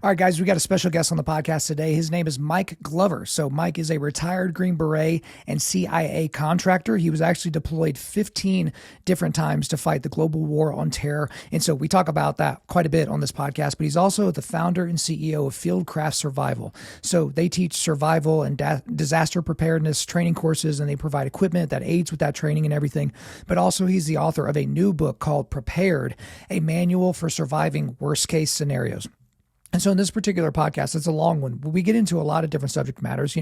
All right, guys, we got a special guest on the podcast today. His name is Mike Glover. So, Mike is a retired Green Beret and CIA contractor. He was actually deployed 15 different times to fight the global war on terror. And so, we talk about that quite a bit on this podcast, but he's also the founder and CEO of Fieldcraft Survival. So, they teach survival and disaster preparedness training courses, and they provide equipment that aids with that training and everything. But also, he's the author of a new book called Prepared, a manual for surviving worst case scenarios. And so in this particular podcast, it's a long one. We get into a lot of different subject matters.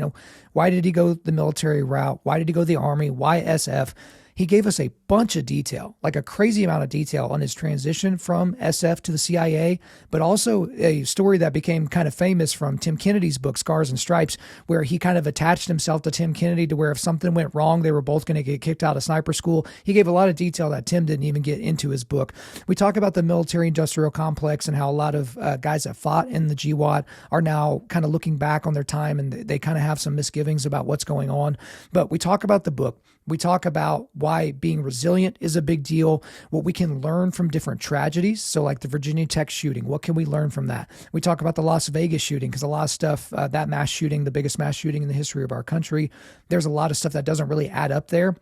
Why did he go the military route? Why did he go the Army? Why SF? He gave us a bunch of detail, like a crazy amount of detail on his transition from SF to the CIA, but also a story that became kind of famous from Tim Kennedy's book, Scars and Stripes, where he kind of attached himself to Tim Kennedy to where if something went wrong, they were both going to get kicked out of sniper school. He gave a lot of detail that Tim didn't even get into his book. We talk about the military industrial complex and how a lot of guys that fought in the GWAT are now kind of looking back on their time and they kind of have some misgivings about what's going on. But we talk about the book. We talk about why being resilient is a big deal, what we can learn from different tragedies. So like the Virginia Tech shooting, what can we learn from that? We talk about the Las Vegas shooting because a lot of stuff, that mass shooting, the biggest mass shooting in the history of our country, there's a lot of stuff that doesn't really add up there.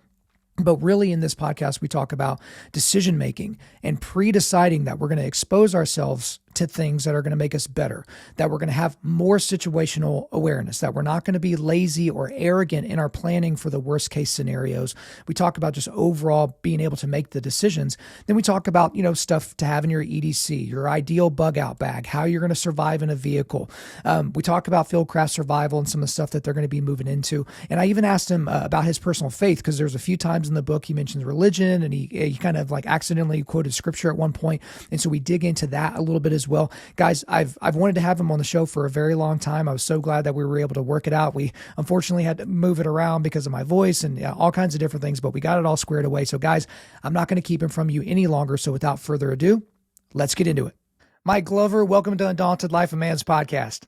But really in this podcast, we talk about decision making and pre-deciding that we're going to expose ourselves to things that are going to make us better, that we're going to have more situational awareness, that we're not going to be lazy or arrogant in our planning for the worst case scenarios. We talk about just overall being able to make the decisions. Then we talk about, stuff to have in your EDC, your ideal bug out bag, how you're going to survive in a vehicle. We talk about Fieldcraft Survival and some of the stuff that they're going to be moving into. And I even asked him about his personal faith, because there's a few times in the book he mentions religion, and he kind of like accidentally quoted scripture at one point. And so we dig into that a little bit as well. Guys, I've wanted to have him on the show for a very long time. I was so glad that we were able to work it out. We unfortunately had to move it around because of my voice and all kinds of different things, but we got it all squared away. So guys, I'm not going to keep him from you any longer. So without further ado, let's get into it. Mike Glover, welcome to Undaunted.Life, a Man's podcast.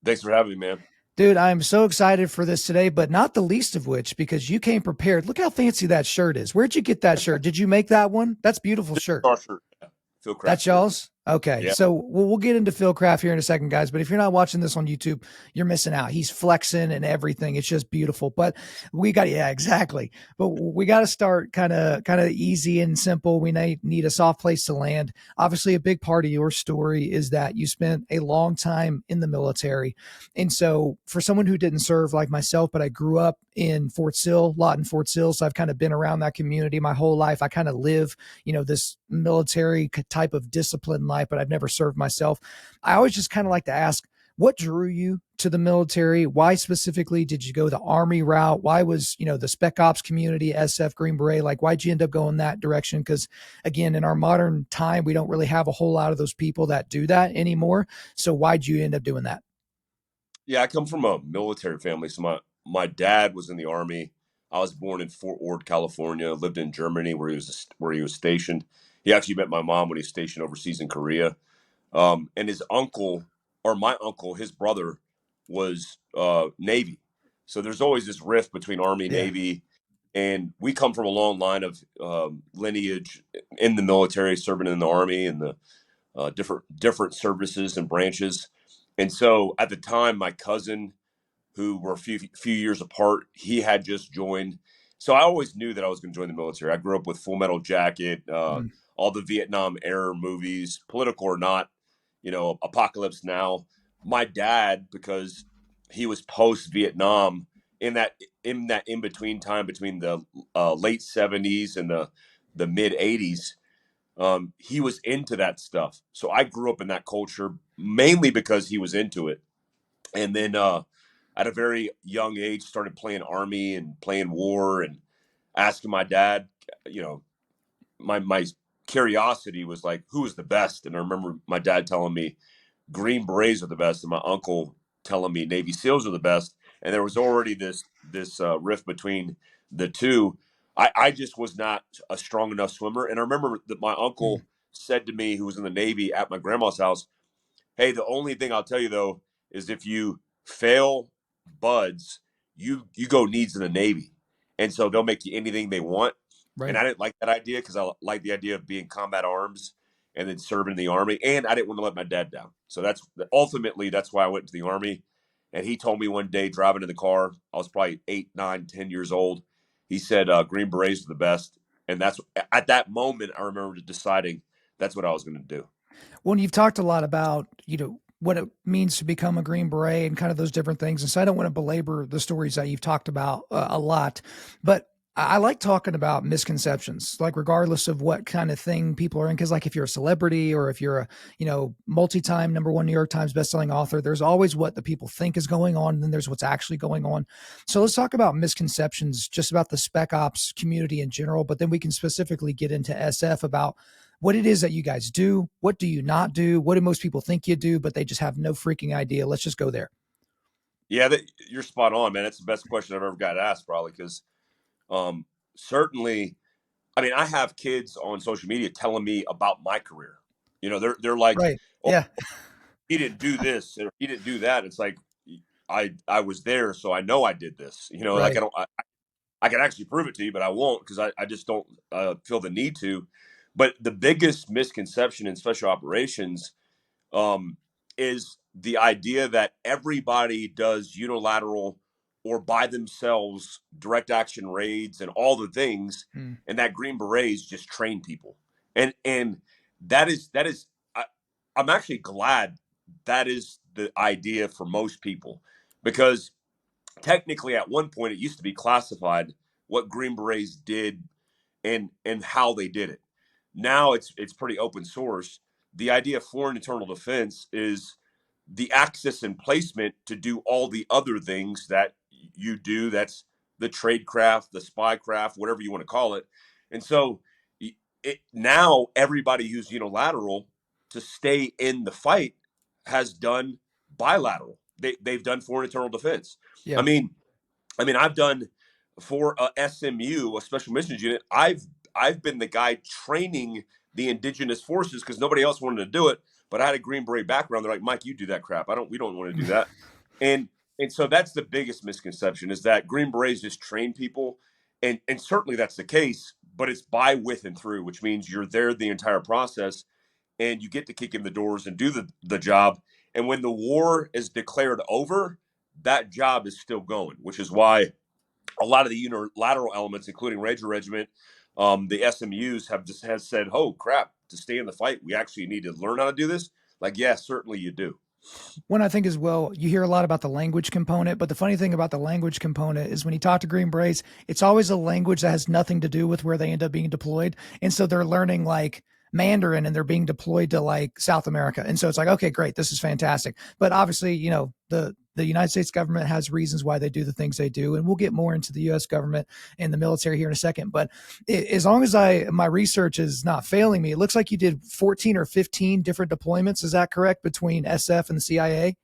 Thanks for having me, man. Dude, I'm so excited for this today, but not the least of which, because you came prepared. Look how fancy that shirt is. Where'd you get that shirt? Did you make that one? That's a beautiful shirt. Our shirt. Yeah. Fieldcraft That's y'all's? Okay. Yeah. So we'll get into Fieldcraft here in a second, guys. But if you're not watching this on YouTube, you're missing out. He's flexing and everything. It's just beautiful. But exactly. But we got to start kind of easy and simple. We need a soft place to land. Obviously, a big part of your story is that you spent a long time in the military. And so for someone who didn't serve like myself, but I grew up in Fort Sill, Lawton, Fort Sill. So I've kind of been around that community my whole life. I kind of live, this military type of discipline life, but I've never served myself. I always just kind of like to ask, what drew you to the military? Why specifically did you go the Army route? Why was, the Spec Ops community, SF, Green Beret, like why'd you end up going that direction? Because again, in our modern time, we don't really have a whole lot of those people that do that anymore. So why'd you end up doing that? Yeah, I come from a military family. So my dad was in the Army. I was born in Fort Ord, California, lived in Germany where he was stationed. He actually met my mom when he was stationed overseas in Korea. And his uncle, or my uncle, his brother was Navy. So there's always this rift between Army, Navy, and we come from a long line of lineage in the military, serving in the Army and the different services and branches. And so at the time, my cousin, who were a few years apart, he had just joined. So I always knew that I was going to join the military. I grew up with Full Metal Jacket, all the Vietnam era movies, political or not, Apocalypse Now. My dad, because he was post Vietnam in that in between time between the late 70s and the mid 80s, he was into that stuff. So I grew up in that culture mainly because he was into it. And then at a very young age, started playing Army and playing war and asking my dad, my curiosity was like, who was the best? And I remember my dad telling me Green Berets are the best, and my uncle telling me Navy SEALs are the best. And there was already this rift between the two. I just was not a strong enough swimmer. And I remember that my uncle said to me, who was in the Navy at my grandma's house, hey, the only thing I'll tell you, though, is if you fail buds, you go needs in the Navy. And so they'll make you anything they want. Right. And I didn't like that idea because I like the idea of being combat arms and then serving in the Army. And I didn't want to let my dad down. So that's ultimately, that's why I went to the Army. And he told me one day driving in the car, I was probably 8, 9, 10 years old. He said, Green Berets are the best. And that's at that moment, I remember deciding that's what I was going to do. Well, you've talked a lot about, what it means to become a Green Beret and kind of those different things. And so I don't want to belabor the stories that you've talked about a lot, but I like talking about misconceptions, like regardless of what kind of thing people are in. Cause like if you're a celebrity or if you're a, multi-time #1 New York Times bestselling author, there's always what the people think is going on. And then there's what's actually going on. So let's talk about misconceptions, just about the spec ops community in general, but then we can specifically get into SF about what it is that you guys do. What do you not do? What do most people think you do, but they just have no freaking idea? Let's just go there. Yeah, you're spot on, man. That's the best question I've ever got asked, probably, because um, certainly, I mean, I have kids on social media telling me about my career. They're like, Right. "Oh, Yeah. he didn't do this, or he didn't do that." It's like I was there, so I know I did this. Like Right. I can actually prove it to you, but I won't because I just don't feel the need to. But the biggest misconception in special operations um, is the idea that everybody does unilateral or by themselves direct action raids and all the things, Hmm. and that Green Berets just train people, and that is I, I'm actually glad that is the idea for most people, because technically at one point it used to be classified what Green Berets did and how they did it. Now it's pretty open source. The idea of foreign internal defense is the access and placement to do all the other things that you do. That's the trade craft, the spy craft, whatever you want to call it. And so now everybody who's unilateral to stay in the fight has done bilateral. They've done foreign internal defense. I Yeah. mean, I've done for a SMU, a special missions unit. I've been the guy training the indigenous forces because nobody else wanted to do it. But I had a Green Beret background. They're like, Mike, you do that crap. I don't. We don't want to do that. And and so that's the biggest misconception, is that Green Berets just train people, and certainly that's the case. But it's by, with, and through, which means you're there the entire process, and you get to kick in the doors and do the job. And when the war is declared over, that job is still going, which is why a lot of the unilateral elements, including Ranger Regiment, the SMUs has said, "Oh crap! To stay in the fight, we actually need to learn how to do this." Like, yeah, certainly you do. One, I think as well, you hear a lot about the language component, but the funny thing about the language component is when you talk to Green Berets, it's always a language that has nothing to do with where they end up being deployed. And so they're learning like Mandarin and they're being deployed to like South America. And so it's like, okay, great, this is fantastic. But obviously, the United States government has reasons why they do the things they do. And we'll get more into the US government and the military here in a second. But as long as my research is not failing me, it looks like you did 14 or 15 different deployments. Is that correct? Between SF and the CIA?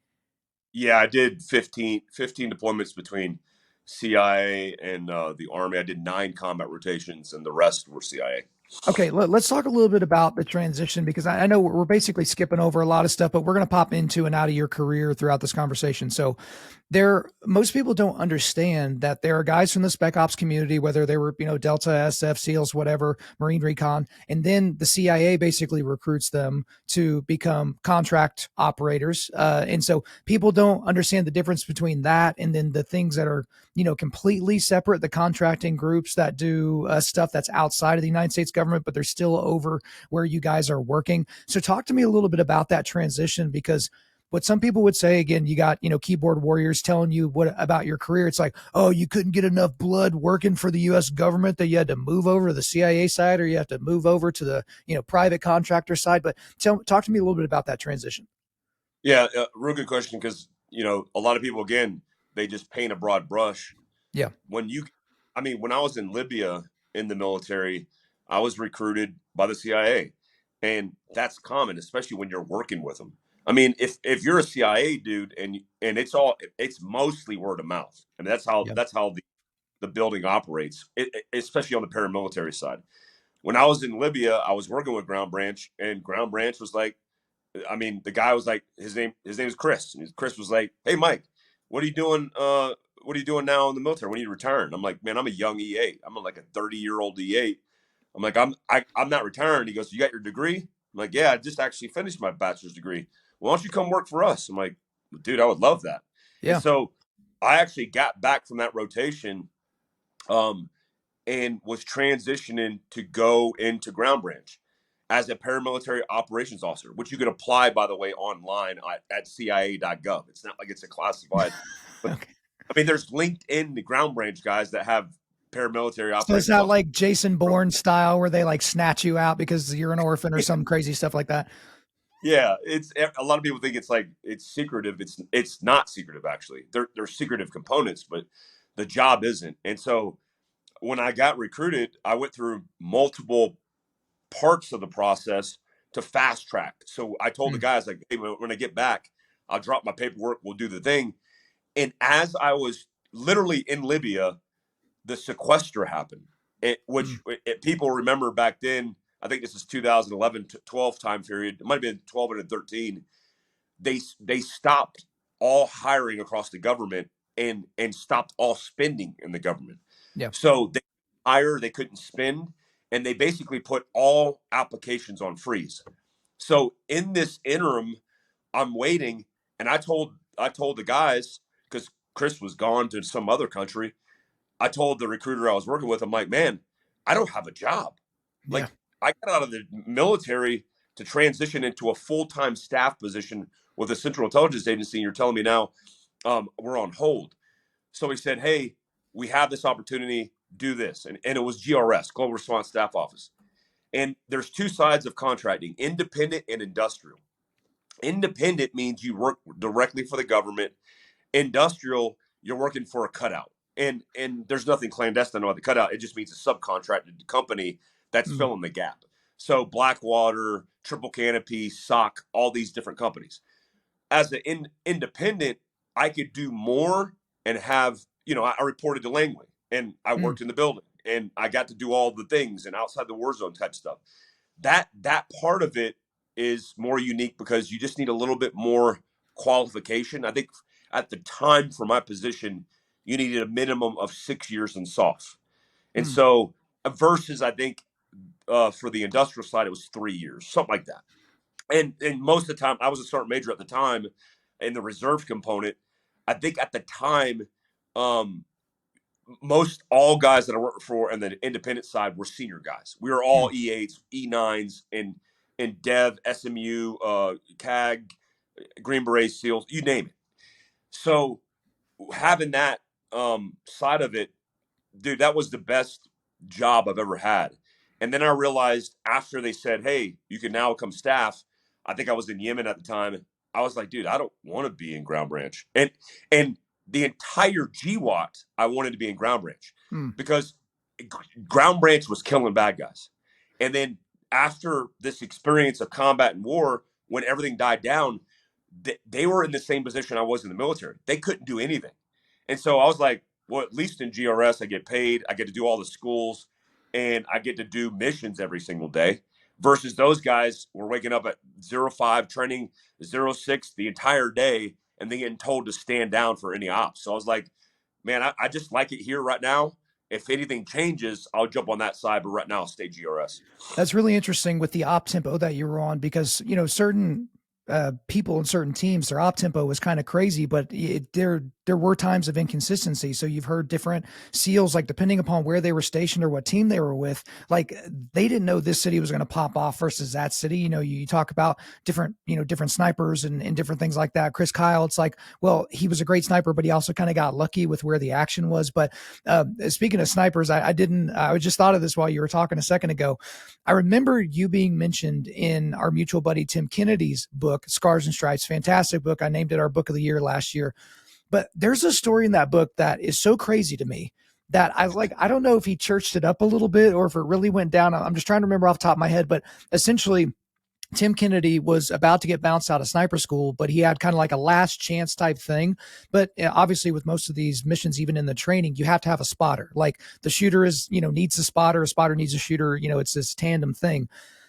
Yeah, I did 15 deployments between CIA and the Army. I did 9 combat rotations, and the rest were CIA. Okay, let's talk a little bit about the transition because I know we're basically skipping over a lot of stuff, but we're going to pop into and out of your career throughout this conversation. So, most people don't understand that there are guys from the spec ops community, whether they were Delta, SF, SEALs, whatever, Marine Recon, and then the CIA basically recruits them to become contract operators. And so people don't understand the difference between that and then the things that are completely separate, the contracting groups that do stuff that's outside of the United States government, but they're still over where you guys are working. So talk to me a little bit about that transition, because what some people would say, again, you got keyboard warriors telling you what about your career. It's like, oh, you couldn't get enough blood working for the US government that you had to move over to the CIA side, or you have to move over to the private contractor side. But talk to me a little bit about that transition. Yeah, real good question, because a lot of people, again, they just paint a broad brush. Yeah. When you, I mean, when I was in Libya in the military, I was recruited by the CIA, and that's common, especially when you're working with them. I mean, if you're a CIA dude and it's mostly word of mouth. I mean, Yeah. that's how the building operates, especially on the paramilitary side. When I was in Libya, I was working with Ground Branch, and Ground Branch was like, I mean, the guy was like, his name is Chris. And Chris was like, "Hey, Mike, what are you doing? What are you doing now in the military? When are you return?" I'm like, "Man, I'm a young E8. I'm like a 30-year-old E8." I'm like, I'm not retiring. He goes, "You got your degree?" I'm like, yeah, I just actually finished my bachelor's degree. Why don't you come work for us? I'm like, dude, I would love that. And Yeah. so I actually got back from that rotation, um, and was transitioning to go into Ground Branch as a paramilitary operations officer, which you could apply, by the way, online at CIA.gov. It's not like it's a classified, but Okay. I mean, there's LinkedIn, the Ground Branch guys that have paramilitary So it's operations not officers. like Jason Bourne style where they like snatch you out because you're an orphan or some crazy stuff like that. Yeah, it's a lot of people think it's like it's secretive. It's not secretive actually. They're secretive components, but the job isn't. And so when I got recruited, I went through multiple parts of the process to fast track. So I told the Mm, guys like, hey, when I get back, I'll drop my paperwork. We'll do the thing. And as I was literally in Libya, the sequester happened, mm, people remember back then. I think this is 2011 to 12 time period. It might have been 12 and 13. They stopped all hiring across the government and stopped all spending in the government. yeah. So they hire, they couldn't spend, and they basically put all applications on freeze. So in this interim, I'm waiting, and I told the guys because Chris was gone to some other country. I told the recruiter I was working with, I'm like, man, I don't have a job. Yeah. Like, I got out of the military to transition into a full time staff position with a Central Intelligence Agency. And you're telling me now we're on hold. So he said, hey, we have this opportunity, do this. And it was GRS, Global Response Staff Office. And there's two sides of contracting, independent and industrial. Independent means you work directly for the government. Industrial, you're working for a cutout. And there's nothing clandestine about the cutout. It just means a subcontracted company that's Mm, filling the gap. So Blackwater, Triple Canopy, SOC, all these different companies. As an independent, I could do more and have, I reported to Langley and I mm. worked in the building and I got to do all the things and outside the war zone type stuff. That part of it is more unique because you just need a little bit more qualification. I think at the time for my position, you needed a minimum of 6 years in SOF. And Mm. so versus I think for the industrial side, it was 3 years, something like that. And most of the time, I was a sergeant major at the time in the reserve component. I think at the time, um, most all guys that I worked for on the independent side were senior guys. We were all Mm. E8s, E9s, and Dev, SMU, CAG, Green Beret, SEALs, you name it. So having that side of it, dude, that was the best job I've ever had. And then I realized after they said, hey, you can now become staff. I think I was in Yemen at the time. I was like, dude, I don't want to be in Ground Branch. And the entire GWAT, I wanted to be in Ground Branch Mm. because Ground Branch was killing bad guys. And then after this experience of combat and war, when everything died down, they were in the same position I was in the military. They couldn't do anything. And so I was like, well, at least in GRS, I get paid. I get to do all the schools and I get to do missions every single day versus those guys were waking up at 05, training 06 the entire day and then getting told to stand down for any ops. So I was like, man, I just like it here right now. If anything changes, I'll jump on that side, but right now I'll stay GRS. That's really interesting with the op tempo that you were on because, certain people in certain teams, their op tempo was kind of crazy, but there were times of inconsistency. So you've heard different SEALs, like depending upon where they were stationed or what team they were with, like they didn't know this city was going to pop off versus that city. You talk about different snipers and different things like that. Chris Kyle, it's like, well, he was a great sniper, but he also kind of got lucky with where the action was. But speaking of snipers, I just thought of this while you were talking a second ago. I remember you being mentioned in our mutual buddy Tim Kennedy's book, Scars and Stripes. Fantastic book. I named it our book of the year last year. But there's a story in that book that is so crazy to me that I don't know if he churched it up a little bit or if it really went down. I'm just trying to remember off the top of my head, but essentially Tim Kennedy was about to get bounced out of sniper school, but he had kind of like a last chance type thing. But obviously with most of these missions, even in the training, you have to have a spotter. Like the shooter needs a spotter needs a shooter, it's this tandem thing.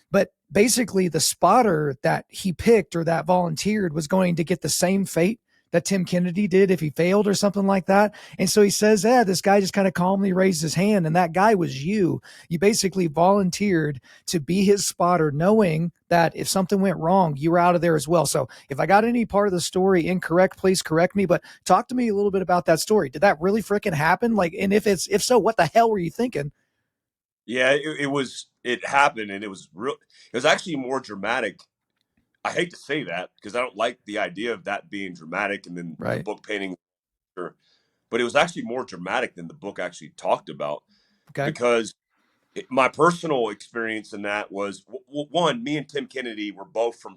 But basically the spotter that he picked or that volunteered was going to get the same fate that Tim Kennedy did if he failed or something like that. And so he says, this guy just kind of calmly raised his hand, and that guy was you. You basically volunteered to be his spotter, knowing that if something went wrong, you were out of there as well. So if I got any part of the story incorrect, please correct me, but talk to me a little bit about that story. Did that really freaking happen? Like, and if so, what the hell were you thinking? Yeah, it happened, and it was actually more dramatic. I hate to say that because I don't like the idea of that being dramatic and then the Right. book painting, but it was actually more dramatic than the book actually talked about Okay. because my personal experience in that was one, me and Tim Kennedy were both from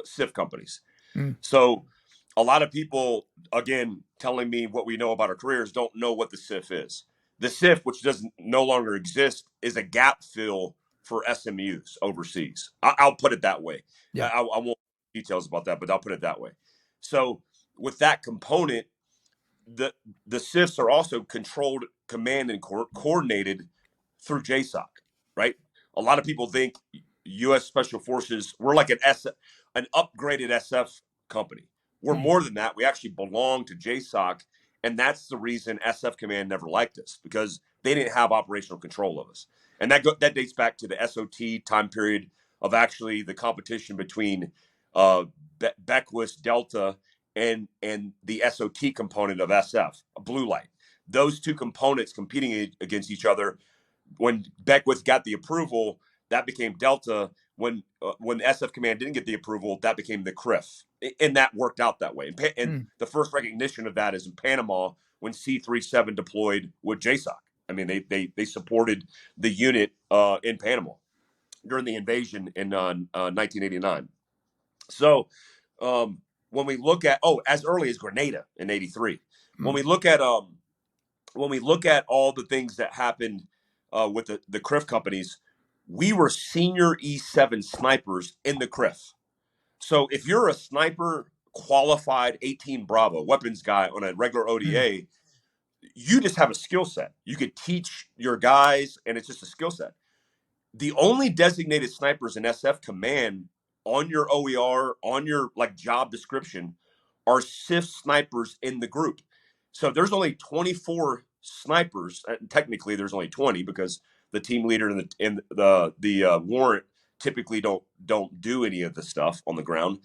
SIF companies. Mm, So a lot of people, again, telling me what we know about our careers, don't know what the SIF is. The SIF, which doesn't no longer exist, is a gap fill for SMUs overseas. I'll put it that way. yeah. I won't details about that, but I'll put it that way. So with that component, the the SIFs are also controlled, command, and coordinated through JSOC, right? A lot of people think U.S. Special Forces, we're like an upgraded SF company. We're Mm, more than that. We actually belong to JSOC, and that's the reason SF Command never liked us because they didn't have operational control of us, and that dates back to the SOT time period of actually the competition between Beckwith Delta and the SOT component of SF, Blue Light. Those two components competing against each other. When Beckwith got the approval, that became Delta. When the SF Command didn't get the approval, that became the CRIF, and that worked out that way. And mm, the first recognition of that is in Panama when C-37 deployed with JSOC. I mean, they supported the unit in Panama during the invasion in 1989. So when we look at as early as Grenada in '83, when mm, we look at all the things that happened with the CRIF companies, we were senior E7 snipers in the CRIF. So if you're a sniper qualified 18 Bravo weapons guy on a regular mm, ODA, you just have a skill set. You could teach your guys, and it's just a skill set. The only designated snipers in SF Command on your OER, on your like job description, are SIF snipers in the group. So there's only 24 snipers. Technically, there's only 20 because the team leader and the warrant typically don't do any of the stuff on the ground.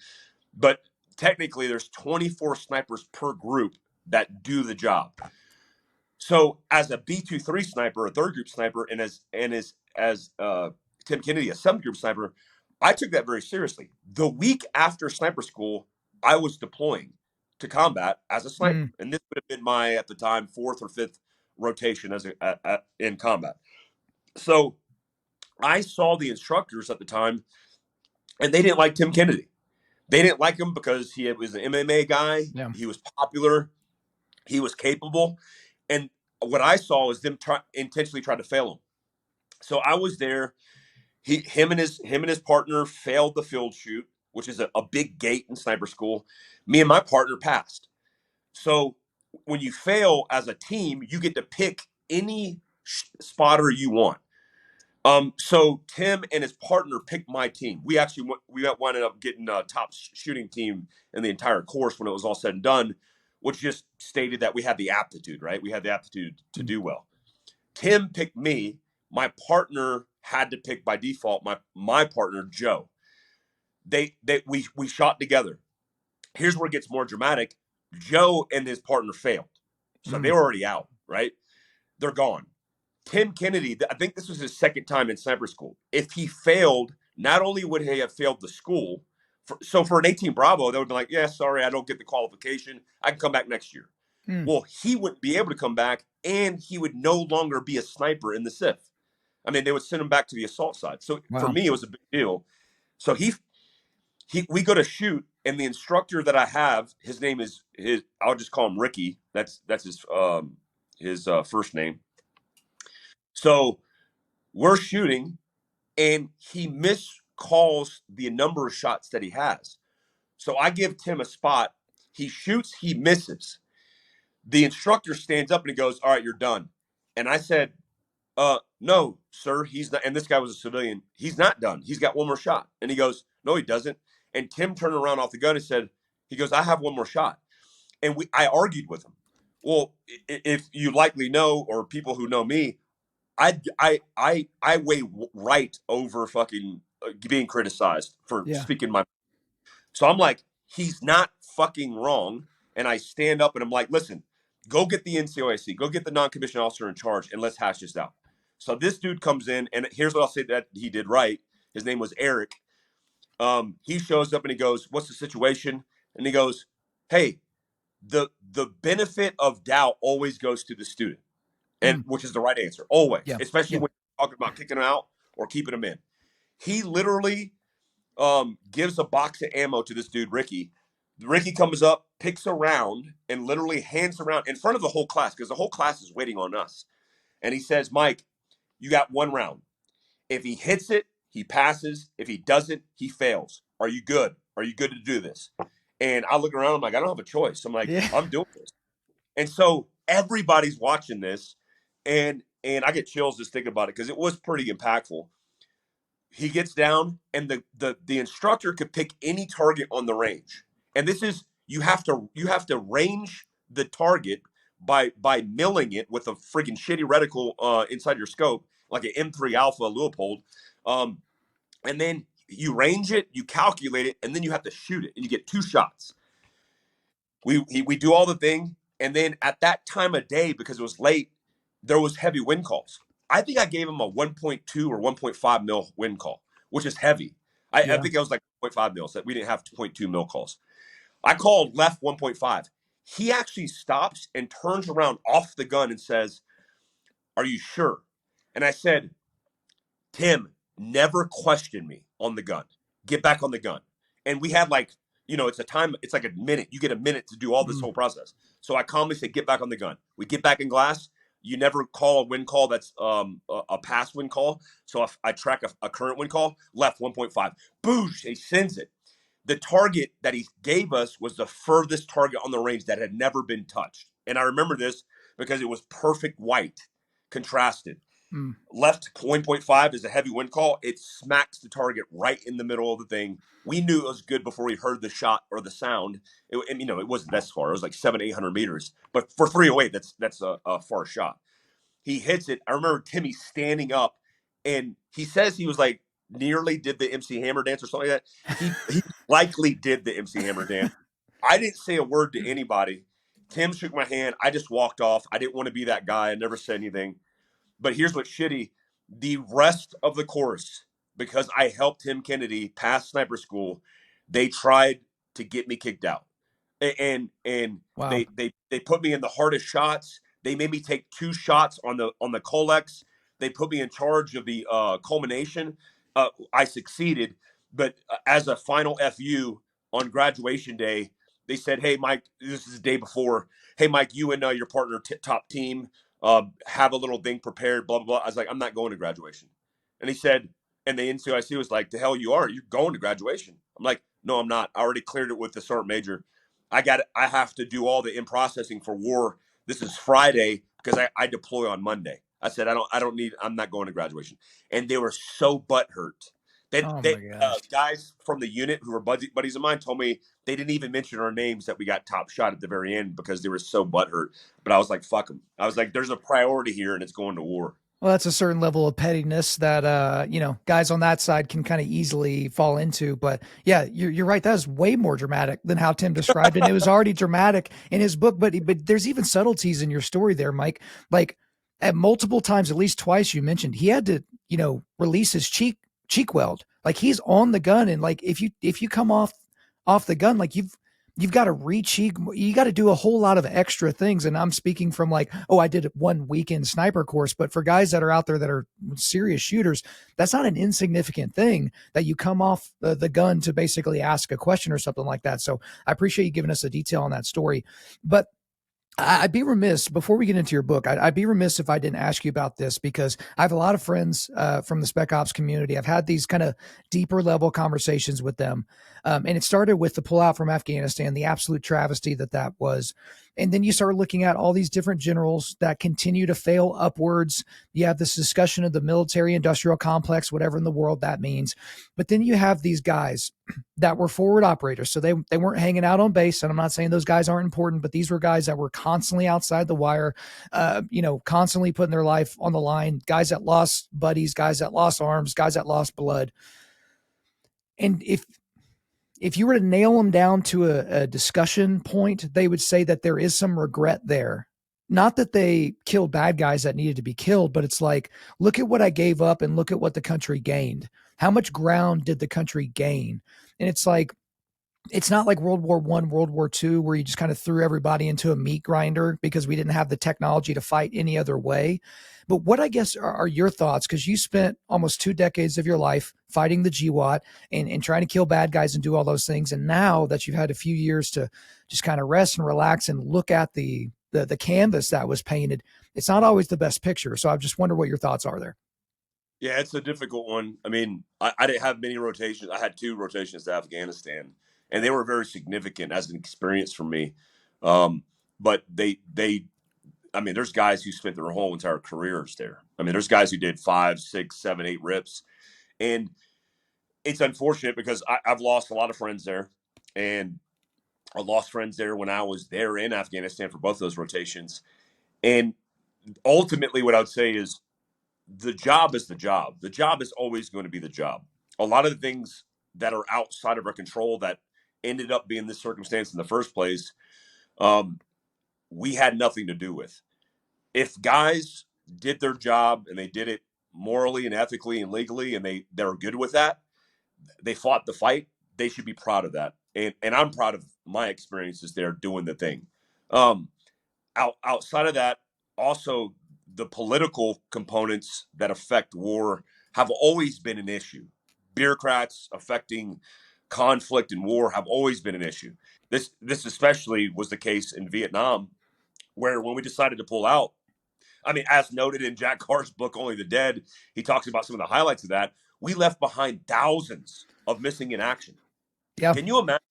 But technically, there's 24 snipers per group that do the job. So as a B-23 sniper, a third group sniper, and as Tim Kennedy, a seventh group sniper, I took that very seriously. The week after sniper school, I was deploying to combat as a sniper, mm. and this would have been my at the time fourth or fifth rotation in combat. So I saw the instructors at the time, and they didn't like Tim Kennedy. They didn't like him because he was an MMA guy. Yeah. He was popular. He was capable, and what I saw was them intentionally try to fail him. So I was there. Him and his partner failed the field shoot, which is a big gate in sniper school. Me and my partner passed. So when you fail as a team, you get to pick any spotter you want. So Tim and his partner picked my team. We wound up getting a top shooting team in the entire course when it was all said and done, which just stated that we had the aptitude, right? We had the aptitude to Mm, do well. Tim picked me. My partner had to pick by default my partner Joe. We shot together. Here's where it gets more dramatic. Joe and his partner failed, so they mm, were already out. Right, they're gone. Tim Kennedy, I think this was his second time in sniper school. If he failed, not only would he have failed the school, so for an 18 Bravo, they would be like, yeah, sorry, I don't get the qualification. I can come back next year. mm. Well, he wouldn't be able to come back, and he would no longer be a sniper in the SIF. I mean, they would send him back to the assault side. So for Wow. me, it was a big deal. So we go to shoot, and the instructor that I have, his name is I'll just call him Ricky. That's his first name. So we're shooting, and he miscalls the number of shots that he has. So I give Tim a spot. He shoots, he misses. The instructor stands up and he goes, "All right, you're done." And I said, no, sir, he's not." And this guy was a civilian. "He's not done. He's got one more shot." And he goes, "No, he doesn't." And Tim turned around off the gun and said, he goes, "I have one more shot." And I argued with him. Well, if you likely know, or people who know me, I weigh right over fucking being criticized for Yeah. speaking my. So I'm like, he's not fucking wrong. And I stand up and I'm like, listen, go get the NCOIC, go get the non-commissioned officer in charge, and let's hash this out. So this dude comes in, and here's what I'll say that he did right. His name was Eric. He shows up and he goes, "What's the situation?" And he goes, "Hey, the benefit of doubt always goes to the student, and Mm. which is the right answer always, Yeah. especially Yeah. when you're talking about kicking them out or keeping them in." He literally gives a box of ammo to this dude, Ricky. Ricky comes up, picks a round, and literally hands around in front of the whole class because the whole class is waiting on us. And he says, "Mike, you got one round. If he hits it, he passes. If he doesn't, he fails. Are you good? Are you good to do this?" And I look around, I'm like, I don't have a choice. I'm like, Yeah. I'm doing this. And so everybody's watching this, and I get chills just thinking about it because it was pretty impactful. He gets down, and the instructor could pick any target on the range. And this is you have to range the target by milling it with a freaking shitty reticle inside your scope, like an M3 Alpha Leupold. Um, and then you range it, you calculate it, and then you have to shoot it, and you get two shots. We do all the thing, and then at that time of day, because it was late, there was heavy wind calls. I think I gave him a 1.2 or 1.5 mil wind call, which is heavy. I Yeah. think it was like 0.5 mils. That we didn't have 2.2 mil calls. I called left 1.5. He actually stops and turns around off the gun and says, "Are you sure?" And I said, "Tim, never question me on the gun. Get back on the gun." And we had like, it's a time, it's like a minute. You get a minute to do all this Mm. whole process. So I calmly say, "Get back on the gun." We get back in glass. You never call a wind call that's a pass wind call. So if I track a current wind call, left 1.5. Boosh, he sends it. The target that he gave us was the furthest target on the range that had never been touched. And I remember this because it was perfect white, contrasted. Mm. Left 1.5 is a heavy wind call. It smacks the target right in the middle of the thing. We knew it was good before we heard the shot or the sound. It wasn't that far. It was like 700-800 meters. But for 308, that's a far shot. He hits it. I remember Timmy standing up, and he says he was like nearly did the MC Hammer dance or something like that. He likely did the MC Hammer dance. I didn't say a word to anybody. Tim shook my hand. I just walked off. I didn't want to be that guy. I never said anything. But here's what's shitty. The rest of the course, because I helped Tim Kennedy pass sniper school, they tried to get me kicked out. And Wow. they put me in the hardest shots. They made me take two shots on the Colex. They put me in charge of the culmination. I succeeded, but as a final FU on graduation day, they said, "Hey, Mike, this is the day before. Hey, Mike, you and your partner, top team, have a little thing prepared, blah, blah, blah." I was like, "I'm not going to graduation." And he said, and the NCOIC was like, "The hell you are. You're going to graduation." I'm like, "No, I'm not. I already cleared it with the sergeant major. I have to do all the in processing for war. This is Friday because I deploy on Monday." I said, I'm not going to graduation." And they were so butthurt. Oh my gosh. Guys from the unit who were buddies of mine told me they didn't even mention our names that we got top shot at the very end because they were so butthurt. But I was like, fuck them. I was like, there's a priority here and it's going to war. Well, that's a certain level of pettiness that guys on that side can kind of easily fall into. But yeah, you're right. That is way more dramatic than how Tim described it. And it was already dramatic in his book, but there's even subtleties in your story there, Mike. Like at multiple times, at least twice, you mentioned he had to, release his cheek weld. Like he's on the gun, and like if you come off the gun, like you've got to re-cheek. You got to do a whole lot of extra things. And I'm speaking from like, oh, I did one weekend sniper course, but for guys that are out there that are serious shooters, that's not an insignificant thing that you come off the gun to basically ask a question or something like that. So I appreciate you giving us a detail on that story. But I'd be remiss before we get into your book. I'd be remiss if I didn't ask you about this because I have a lot of friends from the Spec Ops community. I've had these kind of deeper level conversations with them. And it started with the pullout from Afghanistan, the absolute travesty that was. And then you start looking at all these different generals that continue to fail upwards. You have this discussion of the military industrial complex, whatever in the world that means. But then you have these guys that were forward operators. So they weren't hanging out on base. And I'm not saying those guys aren't important, but these were guys that were constantly outside the wire, constantly putting their life on the line, guys that lost buddies, guys that lost arms, guys that lost blood. And if you were to nail them down to a discussion point, they would say that there is some regret there. Not that they killed bad guys that needed to be killed, but it's like, look at what I gave up and look at what the country gained. How much ground did the country gain? And it's like, it's not like World War I, World War II, where you just kind of threw everybody into a meat grinder because we didn't have the technology to fight any other way. But what I guess are your thoughts? Because you spent almost 2 decades of your life fighting the GWAT and trying to kill bad guys and do all those things. And now that you've had a few years to just kind of rest and relax and look at the canvas that was painted, it's not always the best picture. So I just wonder what your thoughts are there. Yeah, it's a difficult one. I mean, I didn't have many rotations. I had 2 rotations to Afghanistan, and they were very significant as an experience for me. But I mean, there's guys who spent their whole entire careers there. I mean, there's guys who did 5, 6, 7, 8 rips, and it's unfortunate because I've lost a lot of friends there, and I lost friends there when I was there in Afghanistan for both those rotations. And ultimately, what I would say is the job is the job. The job is always going to be the job. A lot of the things that are outside of our control that ended up being this circumstance in the first place, we had nothing to do with. If guys did their job and they did it morally and ethically and legally, and they're good with that, they fought the fight, they should be proud of that. And I'm proud of my experiences there doing the thing. Outside of that, also the political components that affect war have always been an issue. Bureaucrats affecting conflict and war have always been an issue. This especially was the case in Vietnam, where when we decided to pull out, I mean, as noted in Jack Carr's book, Only the Dead, he talks about some of the highlights of that. We left behind thousands of missing in action. Yeah. Can you imagine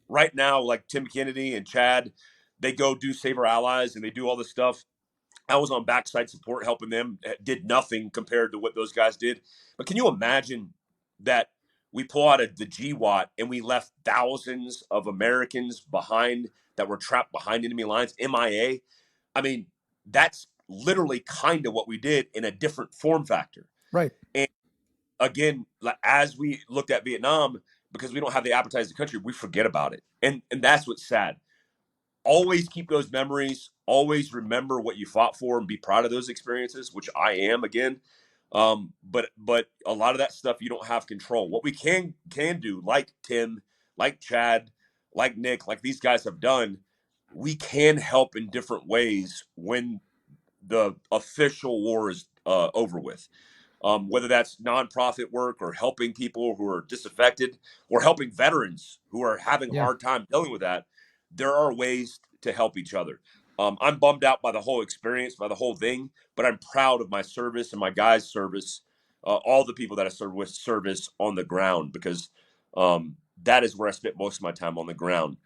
right now, like Tim Kennedy and Chad, they go do Save Our Allies and they do all this stuff. I was on backside support helping them, did nothing compared to what those guys did. But can you imagine that we pull out of the GWAT and we left thousands of Americans behind that were trapped behind enemy lines, MIA? I mean, that's literally kind of what we did in a different form factor. Right. And again, as we looked at Vietnam, because we don't have the appetite as a country, we forget about it. And that's what's sad. Always keep those memories. Always remember what you fought for and be proud of those experiences, which I am again. But a lot of that stuff you don't have control. What we can do, like Tim, like Chad, like Nick, like these guys have done, we can help in different ways when the official war is over with. Whether that's nonprofit work or helping people who are disaffected or helping veterans who are having a hard time dealing with that, there are ways to help each other. I'm bummed out by the whole experience, by the whole thing, but I'm proud of my service and my guys' service, all the people that I served with service on the ground, because that is where I spent most of my time, on the ground.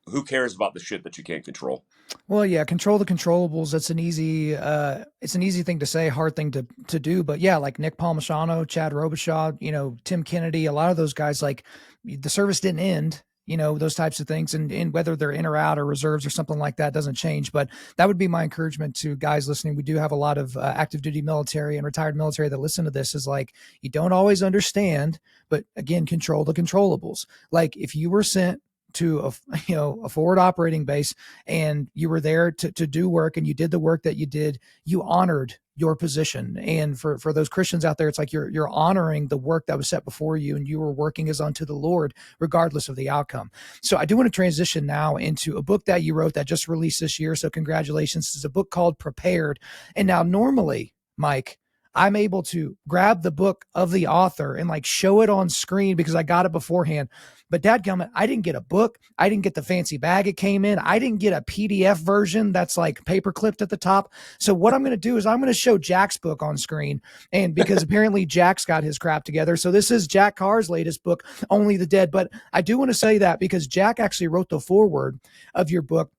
Who cares about the shit that you can't control? Well, yeah, control the controllables. It's an easy thing to say, hard thing to do. But yeah, like Nick Palmisano, Chad Robichaud, Tim Kennedy, a lot of those guys, like the service didn't end. Those types of things, and whether they're in or out or reserves or something like that doesn't change. But that would be my encouragement to guys listening. We do have a lot of active duty military and retired military that listen to this, is like, you don't always understand, but again, control the controllables. Like if you were sent to a forward operating base and you were there to do work and you did the work that you did, you honored your position. And for those Christians out there, it's like you're honoring the work that was set before you, and you were working as unto the Lord, regardless of the outcome. So I do want to transition now into a book that you wrote that just released this year. So congratulations. It's a book called Prepared. And now normally, Mike, I'm able to grab the book of the author and like show it on screen because I got it beforehand. But dadgummit, I didn't get a book. I didn't get the fancy bag it came in. I didn't get a PDF version that's like paper clipped at the top. So what I'm going to do is I'm going to show Jack's book on screen. And because apparently Jack's got his crap together. So this is Jack Carr's latest book, Only the Dead. But I do want to say that because Jack actually wrote the foreword of your book.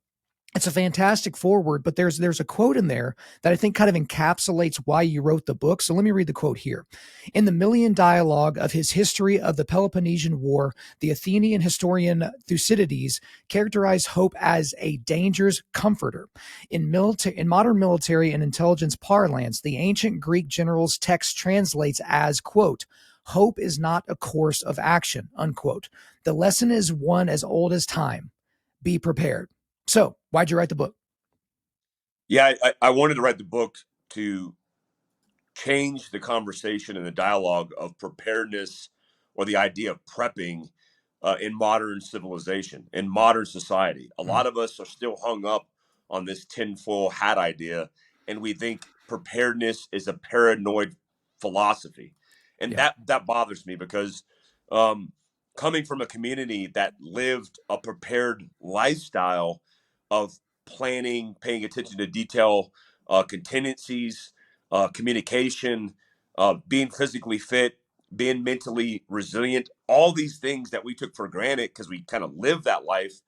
It's a fantastic foreword, but there's a quote in there that I think kind of encapsulates why you wrote the book. So let me read the quote here. In the Million dialogue of his history of the Peloponnesian War, the Athenian historian Thucydides characterized hope as a danger's comforter. In modern military and intelligence parlance, the ancient Greek general's text translates as, quote, hope is not a course of action, unquote. The lesson is one as old as time. Be prepared. So, why'd you write the book? Yeah, I wanted to write the book to change the conversation and the dialogue of preparedness or the idea of prepping in modern civilization, in modern society. A Mm, lot of us are still hung up on this tinfoil hat idea, and we think preparedness is a paranoid philosophy, and yeah. that bothers me because um, coming from a community that lived a prepared lifestyle of planning, paying attention to detail, contingencies, communication, being physically fit, being mentally resilient, all these things that we took for granted because we kind of lived that life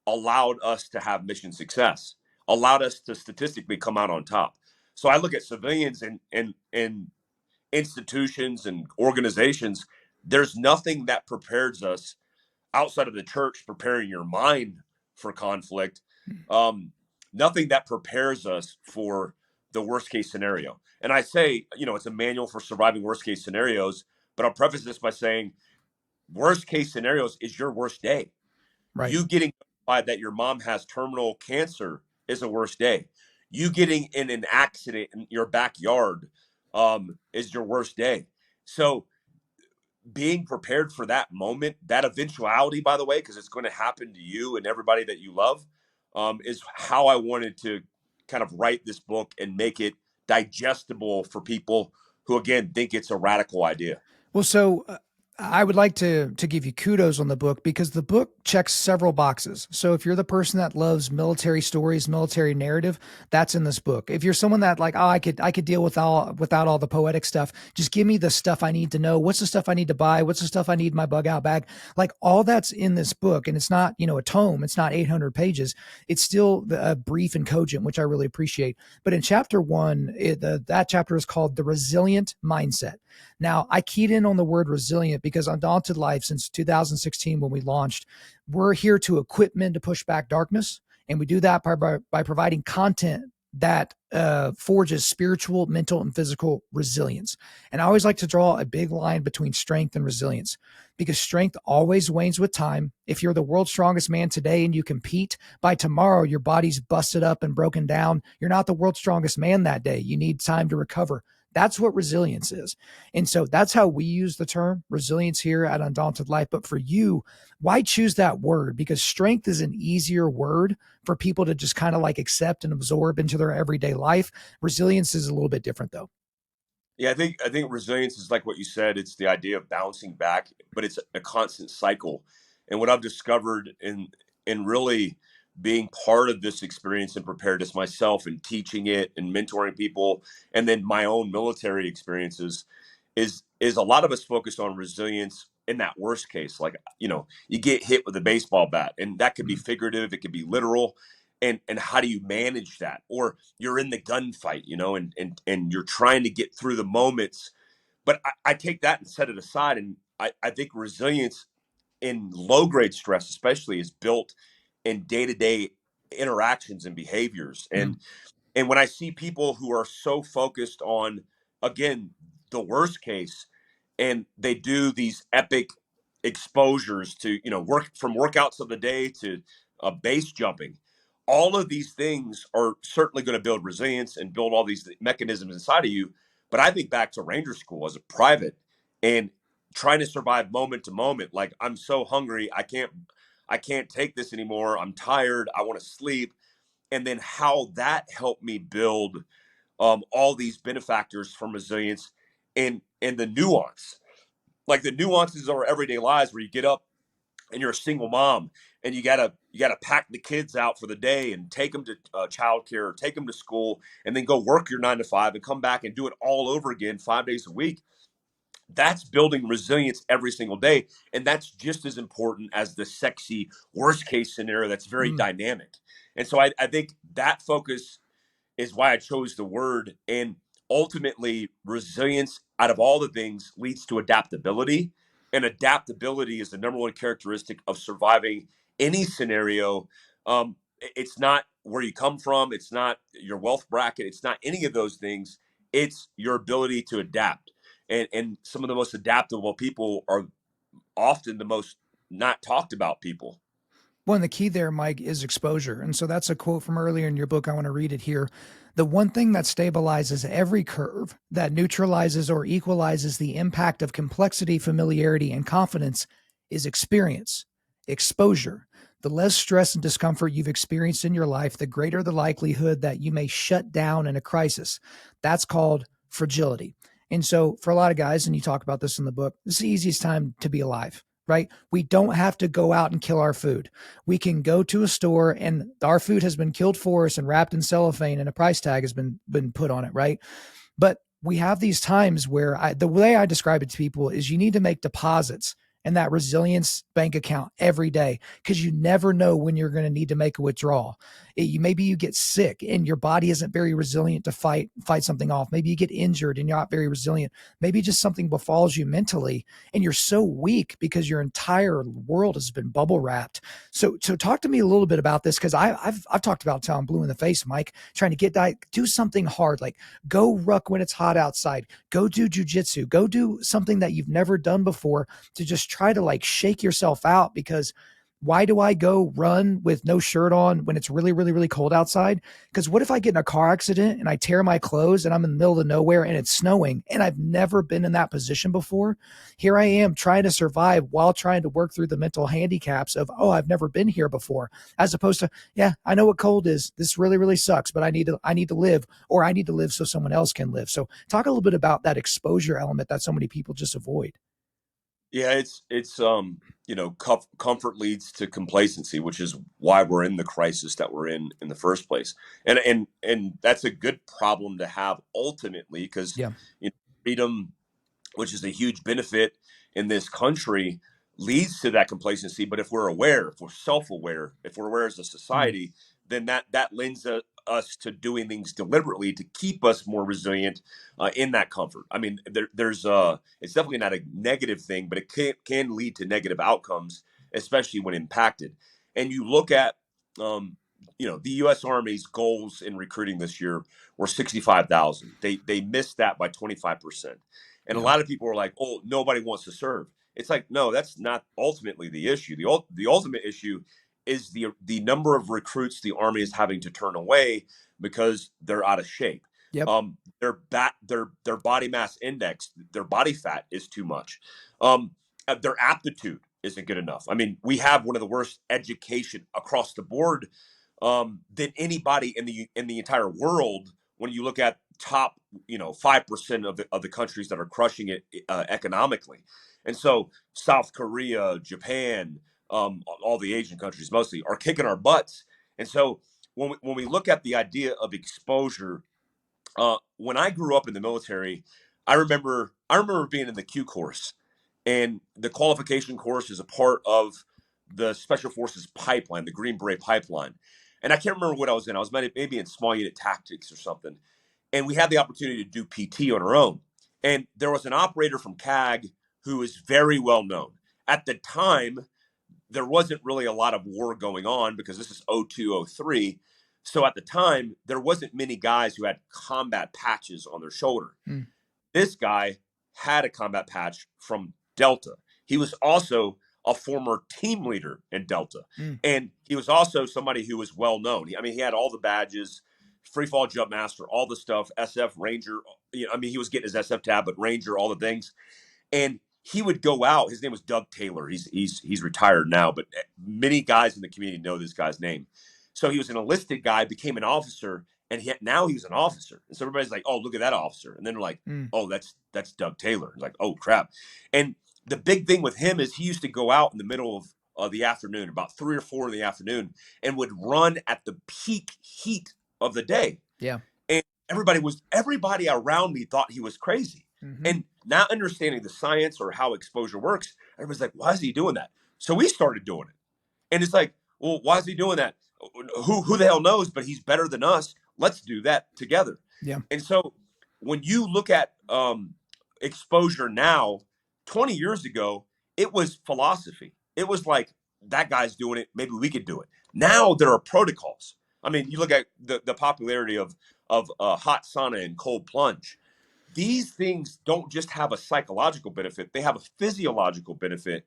allowed us to have mission success, allowed us to statistically come out on top. So I look at civilians and institutions and organizations. There's nothing that prepares us outside of the church preparing your mind for conflict, um, nothing that prepares us for the worst case scenario. And I say, it's a manual for surviving worst case scenarios, but I'll preface this by saying worst case scenarios is your worst day. Right. You getting notified that your mom has terminal cancer is a worst day. You getting in an accident in your backyard is your worst day. So being prepared for that moment, that eventuality, by the way, because it's going to happen to you and everybody that you love, is how I wanted to kind of write this book and make it digestible for people who, again, think it's a radical idea. Well, I would like to give you kudos on the book because the book checks several boxes. So if you're the person that loves military stories, military narrative, that's in this book. If you're someone that like, oh, I could deal with all without all the poetic stuff. Just give me the stuff I need to know. What's the stuff I need to buy? What's the stuff I need in my bug out bag? Like all that's in this book, and it's not a tome. It's not 800 pages. It's still brief and cogent, which I really appreciate. But in chapter one, that chapter is called the resilient mindset. Now, I keyed in on the word resilient because Undaunted.Life, since 2016, when we launched, we're here to equip men to push back darkness. And we do that by providing content that forges spiritual, mental, and physical resilience. And I always like to draw a big line between strength and resilience because strength always wanes with time. If you're the world's strongest man today and you compete, by tomorrow your body's busted up and broken down. You're not the world's strongest man that day. You need time to recover. That's what resilience is. And so that's how we use the term resilience here at Undaunted.Life. But for you, why choose that word? Because strength is an easier word for people to just kind of like accept and absorb into their everyday life. Resilience is a little bit different though. Yeah, I think resilience is like what you said. It's the idea of bouncing back, but it's a constant cycle. And what I've discovered in really being part of this experience and preparedness myself and teaching it and mentoring people, and then my own military experiences, is a lot of us focus on resilience in that worst case. Like, you get hit with a baseball bat, and that could be Mm, figurative, it could be literal. And how do you manage that? Or you're in the gunfight, and you're trying to get through the moments. But I take that and set it aside. And I think resilience in low grade stress, especially, is built in day to day interactions and behaviors. mm, And when I see people who are so focused on, again, the worst case, and they do these epic exposures to, work from workouts of the day to base jumping, all of these things are certainly going to build resilience and build all these mechanisms inside of you. But I think back to Ranger School as a private and trying to survive moment to moment. Like, I'm so hungry, I can't take this anymore. I'm tired. I want to sleep. And then how that helped me build all these benefactors from resilience and the nuance, like the nuances of our everyday lives, where you get up and you're a single mom and you gotta pack the kids out for the day and take them to childcare or take them to school and then go work your 9 to 5 and come back and do it all over again 5 days a week. That's building resilience every single day, and that's just as important as the sexy worst case scenario that's very mm. dynamic. And so I think that focus is why I chose the word. And ultimately, resilience out of all the things leads to adaptability. And adaptability is the number one characteristic of surviving any scenario. It's not where you come from, it's not your wealth bracket, it's not any of those things. It's your ability to adapt. And some of the most adaptable people are often the most not talked about people. Well, and the key there, Mike, is exposure. And so that's a quote from earlier in your book. I want to read it here. The one thing that stabilizes every curve, that neutralizes or equalizes the impact of complexity, familiarity, and confidence is experience, exposure. The less stress and discomfort you've experienced in your life, the greater the likelihood that you may shut down in a crisis. That's called fragility. And so, for a lot of guys, and you talk about this in the book, this is the easiest time to be alive, right? We don't have to go out and kill our food. We can go to a store and our food has been killed for us and wrapped in cellophane and a price tag has been put on it, right? But we have these times where the way I describe it to people is you need to make deposits in that resilience bank account every day because you never know when you're going to need to make a withdrawal. Maybe you get sick and your body isn't very resilient to fight something off. Maybe you get injured and you're not very resilient. Maybe just something befalls you mentally and you're so weak because your entire world has been bubble wrapped. So talk to me a little bit about this because I've talked about till I'm blue in the face, Mike, trying to do something hard, like go ruck when it's hot outside, go do jujitsu, go do something that you've never done before to just try to like shake yourself out. Because why do I go run with no shirt on when it's really, really, really cold outside? Because what if I get in a car accident and I tear my clothes and I'm in the middle of nowhere and it's snowing and I've never been in that position before? Here I am trying to survive while trying to work through the mental handicaps of, oh, I've never been here before, as opposed to, yeah, I know what cold is. This really, really sucks, but I need to live, or I need to live so someone else can live. So talk a little bit about that exposure element that so many people just avoid. Yeah, it's comfort leads to complacency, which is why we're in the crisis that we're in the first place. And that's a good problem to have ultimately, because Yeah. freedom, which is a huge benefit in this country, leads to that complacency. But if we're aware, if we're self-aware, if we're aware as a Mm. society, then that lends us to doing things deliberately to keep us more resilient in that comfort. I mean, there's it's definitely not a negative thing, but it can lead to negative outcomes, especially when impacted. And you look at the U.S. Army's goals in recruiting this year were 65,000. They missed that by 25%. And a Yeah. lot of people are like, "Oh, nobody wants to serve." It's like, no, that's not ultimately the issue. The ultimate issue is the number of recruits the Army is having to turn away because they're out of shape. Yep. Their body mass index, their body fat is too much. Their aptitude isn't good enough. I mean, we have one of the worst education across the board than anybody in the entire world. When you look at top 5% of the countries that are crushing it economically. And so South Korea, Japan, all the Asian countries mostly are kicking our butts. And so when we look at the idea of exposure, when I grew up in the military, I remember being in the Q course, and the qualification course is a part of the Special Forces pipeline, the Green Beret pipeline. And I can't remember what I was in. I was maybe in small unit tactics or something. And we had the opportunity to do PT on our own. And there was an operator from CAG who is very well known. At the time, there wasn't really a lot of war going on because this is 0203. So at the time, there wasn't many guys who had combat patches on their shoulder. Mm. This guy had a combat patch from Delta. He was also a former team leader in Delta. Mm. And he was also somebody who was well known. I mean, he had all the badges, free fall jump master, all the stuff, SF Ranger. I mean, he was getting his SF tab, but Ranger, all the things. And he would go out. His name was Doug Taylor. He's retired now, but many guys in the community know this guy's name. So he was an enlisted guy, became an officer, and now he's an officer. And so everybody's like, "Oh, look at that officer!" And then they're like, Mm. "Oh, that's Doug Taylor." It's like, "Oh crap!" And the big thing with him is he used to go out in the middle of the afternoon, about 3 or 4 in the afternoon, and would run at the peak heat of the day. Yeah. And everybody around me thought he was crazy. Mm-hmm. And not understanding the science or how exposure works, everybody's like, why is he doing that? So we started doing it. And it's like, well, why is he doing that? who the hell knows, but he's better than us. Let's do that together. Yeah. And so when you look at exposure now, 20 years ago, it was philosophy. It was like, that guy's doing it, maybe we could do it. Now there are protocols. I mean, you look at the popularity of hot sauna and cold plunge. These things don't just have a psychological benefit, they have a physiological benefit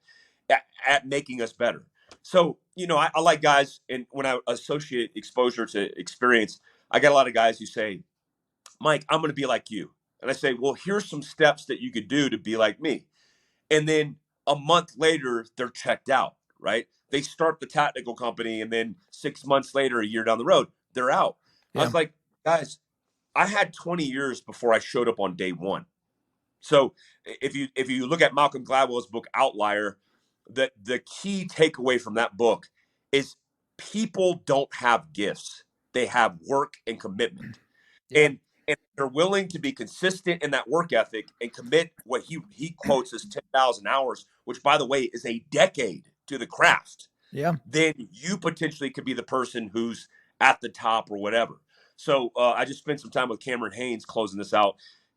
at making us better. So, I like guys, and when I associate exposure to experience, I got a lot of guys who say, Mike, I'm going to be like you. And I say, well, here's some steps that you could do to be like me. And then a month later, they're checked out, right? They start the tactical company, and then 6 months later, a year down the road, they're out. I Yeah. was like, guys, I had 20 years before I showed up on day one. So if you look at Malcolm Gladwell's book Outlier, the key takeaway from that book is people don't have gifts. They have work and commitment. Yeah. And they're willing to be consistent in that work ethic and commit what he quotes as 10,000 hours, which by the way is a decade to the craft. Yeah. Then you potentially could be the person who's at the top or whatever. So I just spent some time with Cameron Haynes closing this out.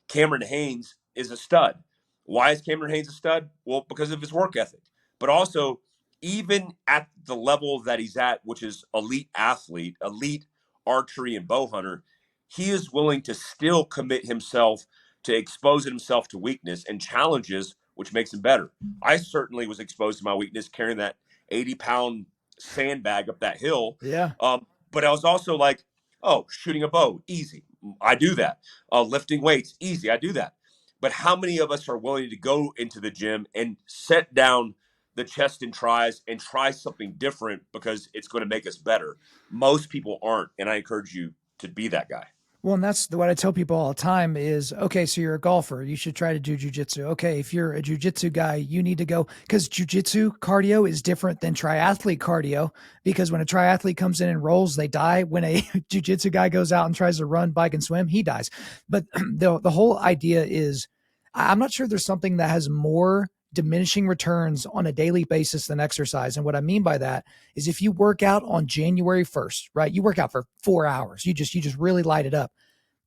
Cameron Haynes is a stud. Why is Cameron Haynes a stud? Well, because of his work ethic, but also even at the level that he's at, which is elite athlete, elite archery and bow hunter, he is willing to still commit himself to exposing himself to weakness and challenges, which makes him better. I certainly was exposed to my weakness carrying that 80-pound sandbag up that hill. Yeah. But I was also like, oh, shooting a bow, easy. I do that. Lifting weights, easy. I do that. But how many of us are willing to go into the gym and set down the chest and tries and try something different because it's going to make us better? Most people aren't. And I encourage you to be that guy. Well, and that's what I tell people all the time is, okay, so you're a golfer. You should try to do jujitsu. Okay, if you're a jujitsu guy, you need to go, because jujitsu cardio is different than triathlete cardio, because when a triathlete comes in and rolls, they die. When a jujitsu guy goes out and tries to run, bike, and swim, he dies. But the whole idea is, I'm not sure there's something that has more diminishing returns on a daily basis than exercise. And what I mean by that is if you work out on January 1st, right? You work out for 4 hours. You just really light it up.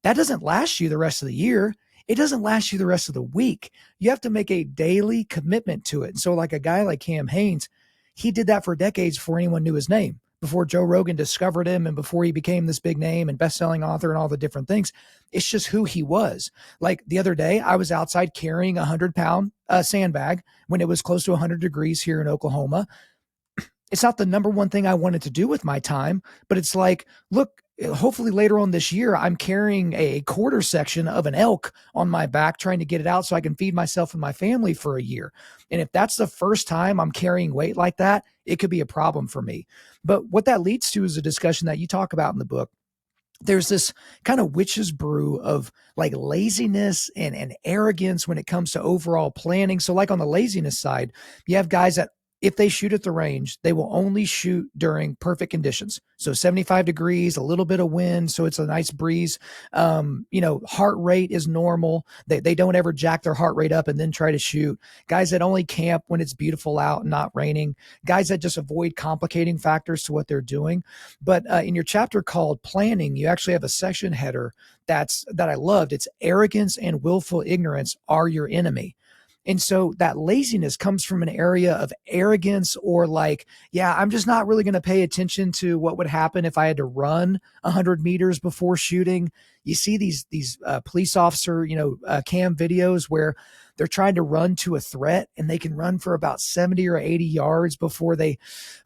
That doesn't last you the rest of the year. It doesn't last you the rest of the week. You have to make a daily commitment to it. And so like a guy like Cam Haynes, he did that for decades before anyone knew his name, before Joe Rogan discovered him and before he became this big name and best-selling author and all the different things. It's just who he was. Like the other day, I was outside carrying a 100-pound sandbag when it was close to 100 degrees here in Oklahoma. It's not the number one thing I wanted to do with my time, but it's like, look, hopefully later on this year, I'm carrying a quarter section of an elk on my back, trying to get it out so I can feed myself and my family for a year. And if that's the first time I'm carrying weight like that, it could be a problem for me. But what that leads to is a discussion that you talk about in the book. There's this kind of witch's brew of like laziness and arrogance when it comes to overall planning. So like on the laziness side, you have guys that if they shoot at the range, they will only shoot during perfect conditions. So 75 degrees, a little bit of wind. So it's a nice breeze. Heart rate is normal. They don't ever jack their heart rate up and then try to shoot. Guys that only camp when it's beautiful out and not raining. Guys that just avoid complicating factors to what they're doing. But in your chapter called Planning, you actually have a section header that I loved. It's arrogance and willful ignorance are your enemy. And so that laziness comes from an area of arrogance or like, yeah, I'm just not really going to pay attention to what would happen if I had to run 100 meters before shooting. You see these police officer, cam videos where they're trying to run to a threat and they can run for about 70 or 80 yards before they,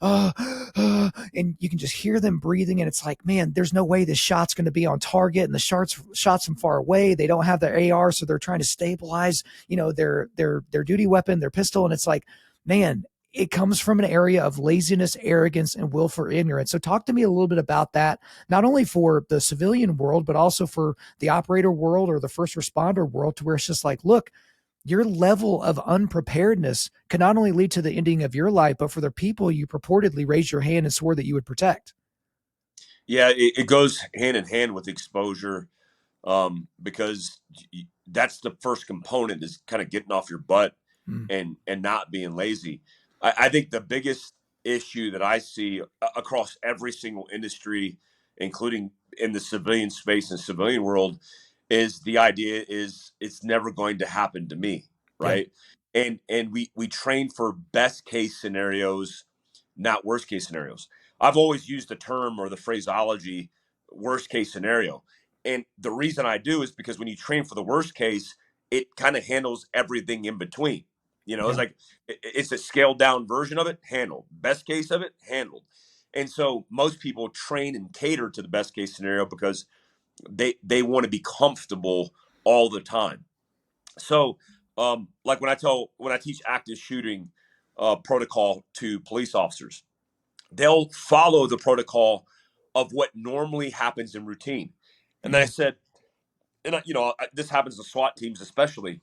and you can just hear them breathing. And it's like, man, there's no way this shot's going to be on target. And the shots from far away. They don't have their AR. So they're trying to stabilize, their duty weapon, their pistol. And it's like, man, it comes from an area of laziness, arrogance, and willful ignorance. So talk to me a little bit about that, not only for the civilian world, but also for the operator world or the first responder world, to where it's just like, look, your level of unpreparedness can not only lead to the ending of your life, but for the people you purportedly raised your hand and swore that you would protect. Yeah, it goes hand in hand with exposure, because that's the first component is kind of getting off your butt Mm. and not being lazy. I think the biggest issue that I see across every single industry, including in the civilian space and civilian world, is the idea is it's never going to happen to me, Yeah. right? And we train for best case scenarios, not worst case scenarios. I've always used the term or the phraseology worst case scenario. And the reason I do is because when you train for the worst case, it kind of handles everything in between. It's Yeah. like it's a scaled down version of it, handled. Best case of it, handled. And so most people train and cater to the best case scenario because they want to be comfortable all the time. So, like when I teach active shooting protocol to police officers, they'll follow the protocol of what normally happens in routine. And then I Yeah. said, this happens to SWAT teams especially.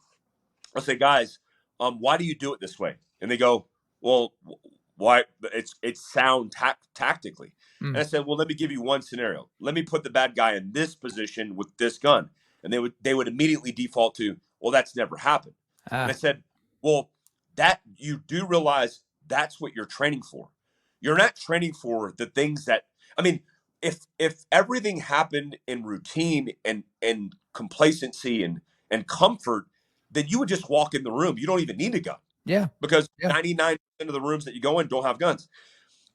I'll say, guys, why do you do it this way? And they go, well, why? It's sound tactically. And Mm. I said, well, let me give you one scenario. Let me put the bad guy in this position with this gun, and they would immediately default to, well, that's never happened. And I Ah. said, well, that you do realize that's what you're training for. You're not training for the things that I mean. If everything happened in routine and complacency and comfort, then you would just walk in the room. You don't even need a gun Yeah. because Yeah. 99% of the rooms that you go in don't have guns.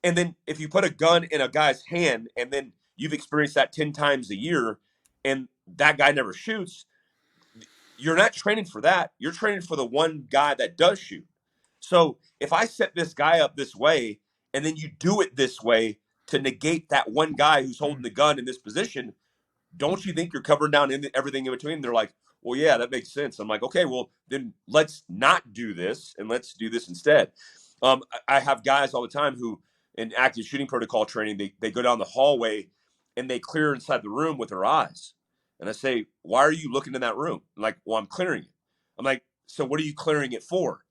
And then if you put a gun in a guy's hand and then you've experienced that 10 times a year and that guy never shoots, you're not training for that. You're training for the one guy that does shoot. So if I set this guy up this way and then you do it this way to negate that one guy who's holding Mm. the gun in this position, don't you think you're covering down everything in between? They're like, well, yeah, that makes sense. I'm like, okay, well, then let's not do this and let's do this instead. I have guys all the time who, in active shooting protocol training, they go down the hallway and they clear inside the room with their eyes. And I say, why are you looking in that room? I'm like, well, I'm clearing it. I'm like, so what are you clearing it for?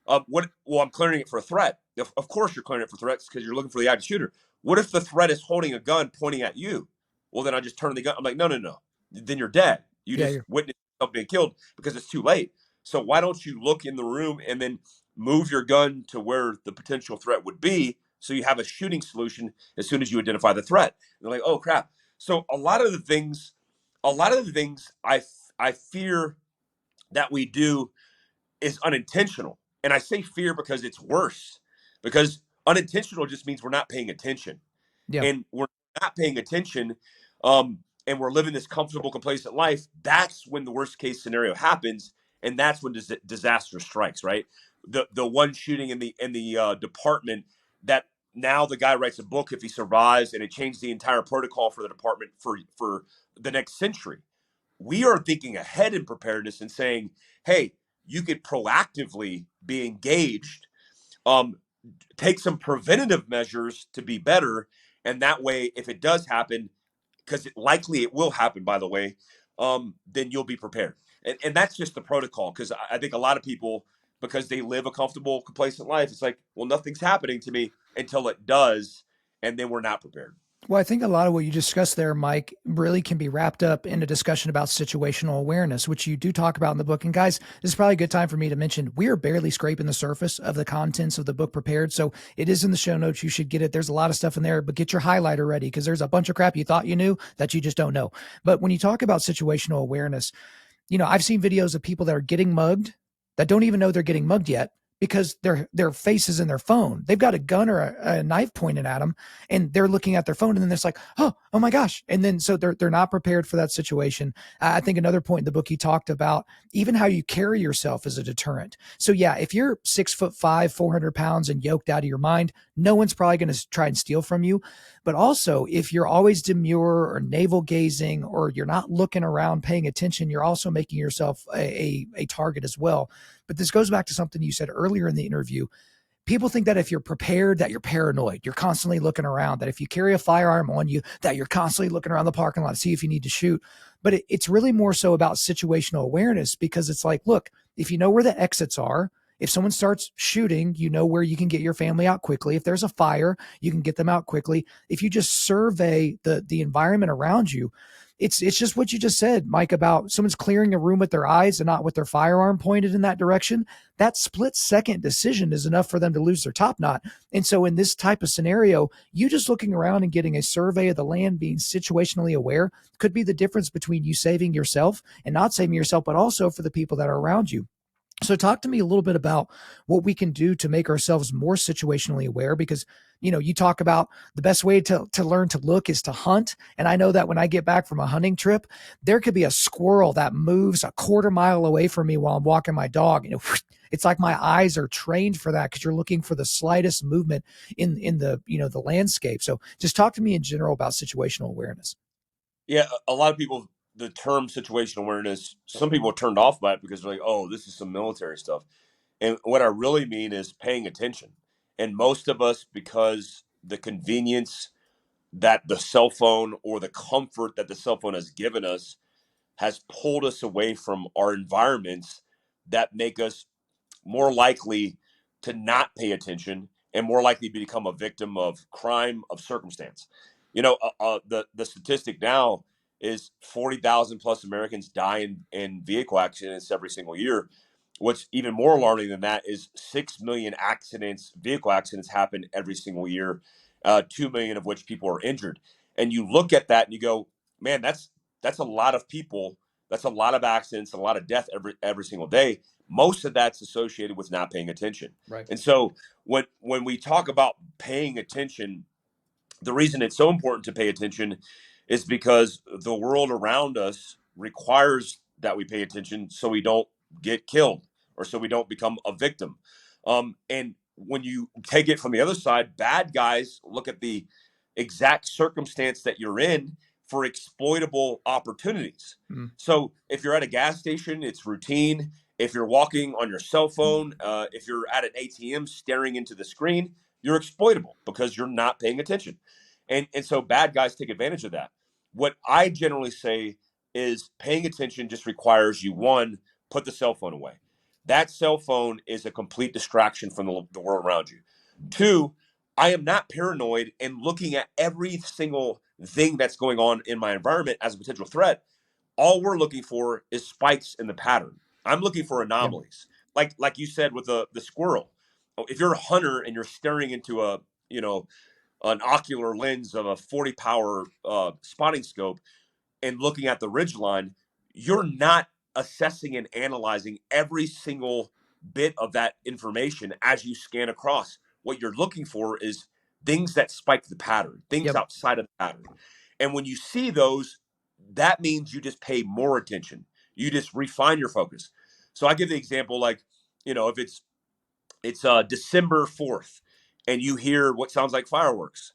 What? Well, I'm clearing it for a threat. Of course, you're clearing it for threats because you're looking for the active shooter. What if the threat is holding a gun pointing at you? Well, then I just turn the gun. I'm like, no, no, no. Then you're dead. You Yeah. just witnessed yourself being killed because it's too late. So why don't you look in the room and then move your gun to where the potential threat would be, so you have a shooting solution as soon as you identify the threat? And they're like, oh crap. So a lot of the things I fear that we do is unintentional. And I say fear because it's worse. Because unintentional just means we're not paying attention. Yeah. And we're not paying attention, and we're living this comfortable, complacent life. That's when the worst case scenario happens, and that's when disaster strikes. Right, the one shooting in the department that now the guy writes a book if he survives, and it changed the entire protocol for the department for the next century. We are thinking ahead in preparedness and saying, hey, you could proactively be engaged, um, take some preventative measures to be better. And that way, if it does happen, because likely it will happen, by the way, then you'll be prepared. And that's just the protocol. Because I think a lot of people, because they live a comfortable, complacent life, it's like, well, nothing's happening to me until it does. And then we're not prepared. Well, I think a lot of what you discussed there, Mike, really can be wrapped up in a discussion about situational awareness, which you do talk about in the book. And guys, this is probably a good time for me to mention we are barely scraping the surface of the contents of the book Prepared. So it is in the show notes. You should get it. There's a lot of stuff in there, but get your highlighter ready because there's a bunch of crap you thought you knew that you just don't know. But when you talk about situational awareness, I've seen videos of people that are getting mugged that don't even know they're getting mugged yet because their face is in their phone. They've got a gun or a knife pointed at them, and they're looking at their phone, and then it's like, oh my gosh, and then so they're not prepared for that situation. I think another point in the book he talked about even how you carry yourself as a deterrent. So yeah, if you're 6'5", 400 pounds, and yoked out of your mind, no one's probably going to try and steal from you. But also, if you're always demure or navel gazing, or you're not looking around, paying attention, you're also making yourself a target as well. But this goes back to something you said earlier in the interview. People think that if you're prepared, that you're paranoid. You're constantly looking around, that if you carry a firearm on you, that you're constantly looking around the parking lot to see if you need to shoot. But it's really more so about situational awareness, because it's like, look, if you know where the exits are, if someone starts shooting, you know where you can get your family out quickly. If there's a fire, you can get them out quickly. If you just survey the environment around you, it's just what you just said, Mike, about someone's clearing a room with their eyes and not with their firearm pointed in that direction. That split second decision is enough for them to lose their top knot. And so in this type of scenario, you just looking around and getting a survey of the land, being situationally aware, could be the difference between you saving yourself and not saving yourself, but also for the people that are around you. So talk to me a little bit about what we can do to make ourselves more situationally aware, because, you talk about the best way to learn to look is to hunt. And I know that when I get back from a hunting trip, there could be a squirrel that moves a quarter mile away from me while I'm walking my dog. It's like my eyes are trained for that because you're looking for the slightest movement in the landscape. So just talk to me in general about situational awareness. Yeah, a lot of people, the term situational awareness, some people are turned off by it because they're like, oh, this is some military stuff. And what I really mean is paying attention. And most of us, because the convenience that the cell phone or the comfort that the cell phone has given us has pulled us away from our environments that make us more likely to not pay attention and more likely to become a victim of crime of circumstance. The statistic now is 40,000 plus Americans die in vehicle accidents every single year. What's even more alarming than that is 6 million vehicle accidents happen every single year, 2 million of which people are injured. And you look at that and you go, man, that's a lot of people. That's a lot of accidents, a lot of death every single day. Most of that's associated with not paying attention. Right. And so when we talk about paying attention, the reason it's so important to pay attention is because the world around us requires that we pay attention so we don't get killed or so we don't become a victim. And when you take it from the other side, bad guys look at the exact circumstance that you're in for exploitable opportunities. Mm. So if you're at a gas station, it's routine. If you're walking on your cell phone, if you're at an ATM staring into the screen, you're exploitable because you're not paying attention. And so bad guys take advantage of that. What I generally say is paying attention just requires you, one, put the cell phone away. That cell phone is a complete distraction from the world around you. Two, I am not paranoid and looking at every single thing that's going on in my environment as a potential threat. All we're looking for is spikes in the pattern. I'm looking for Yep. anomalies. Like you said with the squirrel. If you're a hunter and you're staring into an ocular lens of a 40 power spotting scope and looking at the ridge line, you're not assessing and analyzing every single bit of that information as you scan across. What you're looking for is things that spike the pattern, things Yep. outside of the pattern. And when you see those, that means you just pay more attention. You just refine your focus. So I give the example like, if it's December 4th and you hear what sounds like fireworks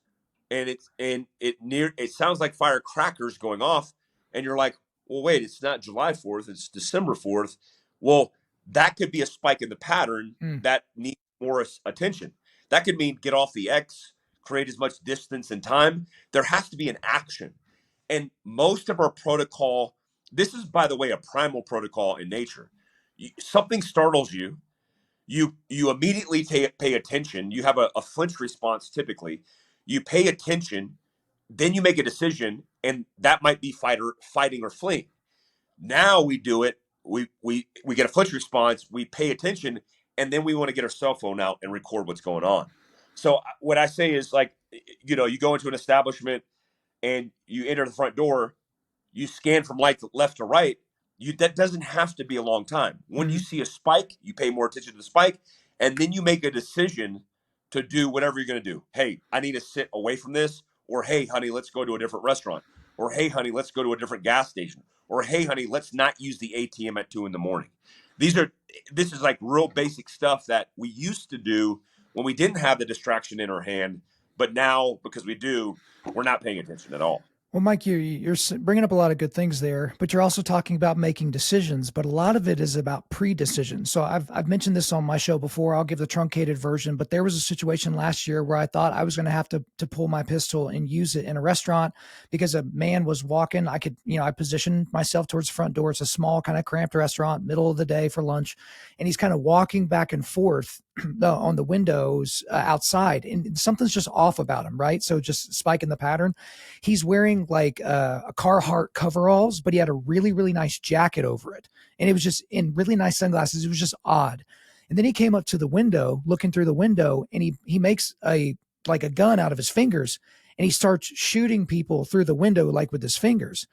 and it sounds like firecrackers going off and you're like, well, wait, it's not July 4th, it's December 4th. Well, that could be a spike in the pattern Mm. that needs more attention. That could mean get off the X, create as much distance and time. There has to be an action. And most of our protocol, this is, by the way, a primal protocol in nature. Something startles you, you immediately pay attention. You have a flinch response typically. You pay attention, then you make a decision, and that might be fighting or fleeing. Now we do it. We get a flinch response. We pay attention, and then we want to get our cell phone out and record what's going on. So what I say is like, you go into an establishment and you enter the front door, you scan from left to right. That doesn't have to be a long time. When you Mm. see a spike, you pay more attention to the spike, and then you make a decision to do whatever you're going to do. Hey, I need to sit away from this, or hey, honey, let's go to a different restaurant, or hey, honey, let's go to a different gas station, or hey, honey, let's not use the ATM at 2 a.m. This is like real basic stuff that we used to do when we didn't have the distraction in our hand, but now because we do, we're not paying attention at all. Well, Mike, you're bringing up a lot of good things there, but you're also talking about making decisions. But a lot of it is about pre-decision. So I've mentioned this on my show before. I'll give the truncated version. But there was a situation last year where I thought I was going to have to pull my pistol and use it in a restaurant because a man was walking. I positioned myself towards the front door. It's a small, kind of cramped restaurant, middle of the day for lunch, and he's kind of walking back and forth on the windows outside, and something's just off about him, right? So just spiking the pattern. He's wearing like a Carhartt coveralls, but he had a really, really nice jacket over it. And it was just in really nice sunglasses. It was just odd. And then he came up to the window, looking through the window, and he makes a gun out of his fingers, and he starts shooting people through the window like with his fingers.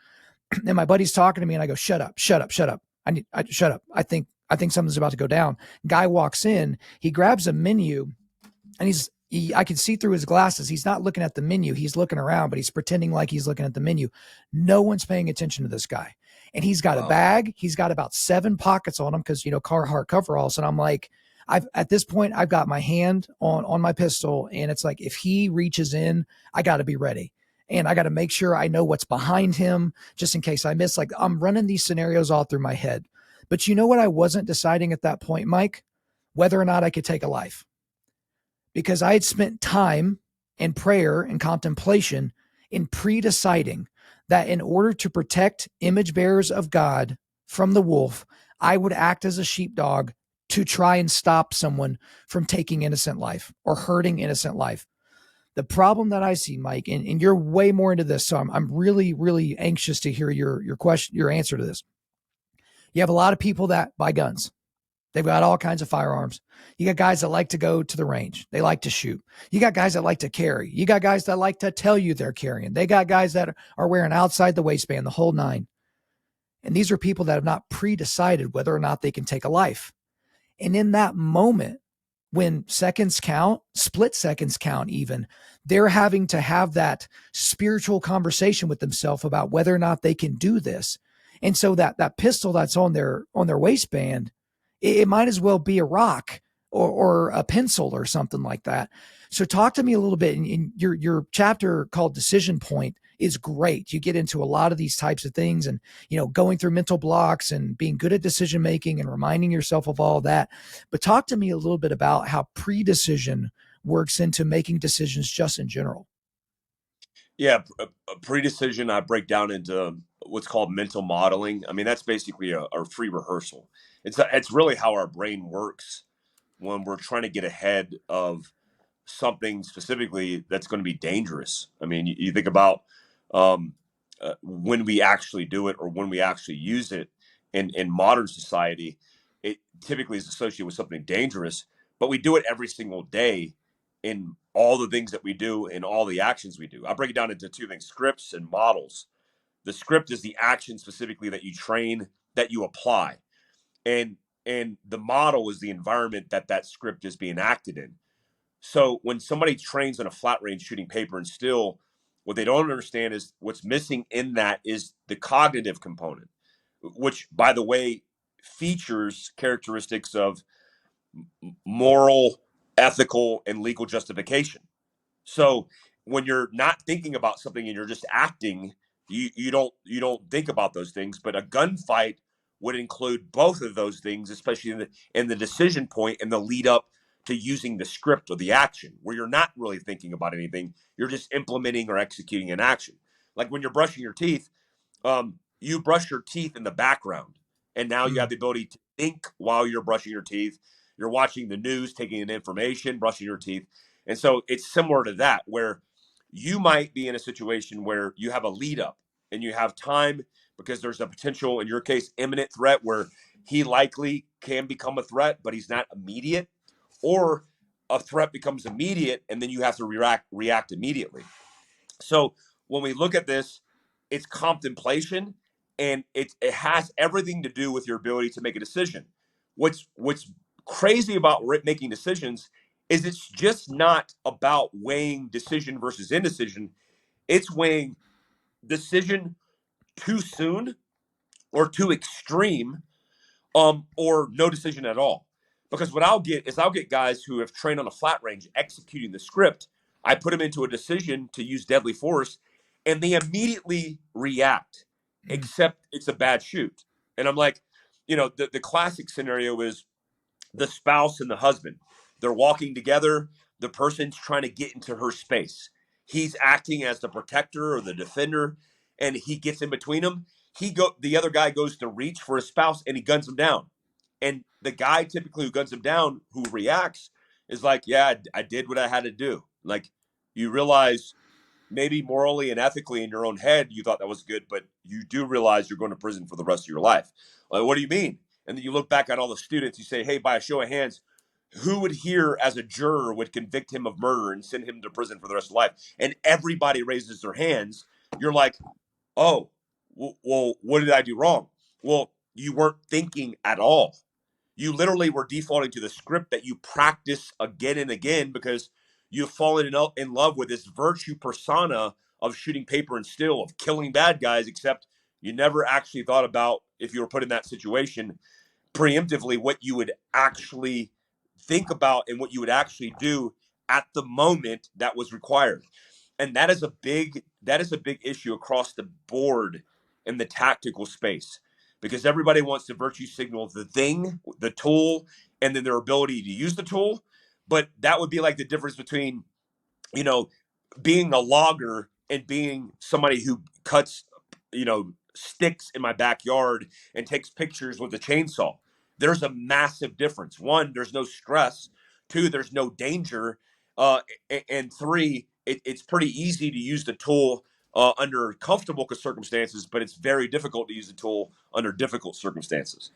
And my buddy's talking to me, and I go, "Shut up, shut up, shut up. Shut up. I think something's about to go down." Guy walks in, he grabs a menu, and I can see through his glasses. He's not looking at the menu. He's looking around, but he's pretending like he's looking at the menu. No one's paying attention to this guy. And he's got a Wow. bag. He's got about 7 pockets on him because, Carhartt coveralls. And I'm like, at this point, I've got my hand on my pistol. And it's like, if he reaches in, I got to be ready. And I got to make sure I know what's behind him just in case I miss. Like, I'm running these scenarios all through my head. But you know what I wasn't deciding at that point, Mike? Whether or not I could take a life, because I had spent time in prayer and contemplation in pre-deciding that in order to protect image bearers of God from the wolf, I would act as a sheepdog to try and stop someone from taking innocent life or hurting innocent life. The problem that I see, Mike, and you're way more into this, so I'm really, really anxious to hear your question, your answer to this. You have a lot of people that buy guns. They've got all kinds of firearms. You got guys that like to go to the range. They like to shoot. You got guys that like to carry. You got guys that like to tell you they're carrying. They got guys that are wearing outside the waistband, the whole nine. And these are people that have not pre-decided whether or not they can take a life. And in that moment, when seconds count, split seconds count even, they're having to have that spiritual conversation with themselves about whether or not they can do this. And so that pistol that's on their waistband, it might as well be a rock or a pencil or something like that. So talk to me a little bit. In your chapter called Decision Point is great. You get into a lot of these types of things, and going through mental blocks and being good at decision making and reminding yourself of all that. But talk to me a little bit about how pre-decision works into making decisions just in general. Yeah, a pre-decision I break down into what's called mental modeling. I mean, that's basically a free rehearsal. It's really how our brain works when we're trying to get ahead of something specifically that's going to be dangerous. I mean, you think about um, when we actually do it or when we actually use it in modern society, it typically is associated with something dangerous, but we do it every single day in all the things that we do and all the actions we do. I break it down into two things: scripts and models. The script is the action specifically that you train, that you apply, and the model is the environment that that script is being acted in. So when somebody trains on a flat range shooting paper and still, what they don't understand is what's missing in that is the cognitive component, which, by the way, features characteristics of moral, ethical, and legal justification. So when you're not thinking about something and you're just acting, you don't think about those things. But a gunfight would include both of those things, especially in the decision point and the lead up to using the script or the action, where you're not really thinking about anything. You're just implementing or executing an action. Like when you're brushing your teeth, you brush your teeth in the background, and now you have Mm. the ability to think while you're brushing your teeth. You're watching the news, taking in information, brushing your teeth, and so it's similar to that, where you might be in a situation where you have a lead up and you have time because there's a potential, in your case, imminent threat where he likely can become a threat, but he's not immediate, or a threat becomes immediate and then you have to react immediately. So when we look at this, it's contemplation, and it has everything to do with your ability to make a decision. What's crazy about making decisions is it's just not about weighing decision versus indecision. It's weighing decision too soon or too extreme, or no decision at all. Because what I'll get guys who have trained on a flat range executing the script. I put them into a decision to use deadly force, and they immediately react, Mm. except it's a bad shoot. And I'm like, the classic scenario is the spouse and the husband. They're walking together. The person's trying to get into her space. He's acting as the protector or the defender, and he gets in between them. The other guy goes to reach for his spouse, and he guns him down. And the guy typically who guns him down, who reacts, is like, yeah, I did what I had to do. Like, you realize maybe morally and ethically in your own head, you thought that was good, but you do realize you're going to prison for the rest of your life. Like, what do you mean? And then you look back at all the students, you say, hey, by a show of hands, who would here as a juror would convict him of murder and send him to prison for the rest of life? And everybody raises their hands. You're like, oh, well, what did I do wrong? Well, you weren't thinking at all. You literally were defaulting to the script that you practice again and again because you've fallen in love with this virtue persona of shooting paper and steel, of killing bad guys, except you never actually thought about, if you were put in that situation, preemptively what you would actually think about and what you would actually do at the moment that was required. And that is a big issue across the board in the tactical space, because everybody wants to virtue signal the thing, the tool, and then their ability to use the tool. But that would be like the difference between, you know, being a logger and being somebody who cuts, sticks in my backyard and takes pictures with a chainsaw. There's a massive difference. One, there's no stress. Two, there's no danger. And three, it's pretty easy to use the tool under comfortable circumstances, but it's very difficult to use the tool under difficult circumstances.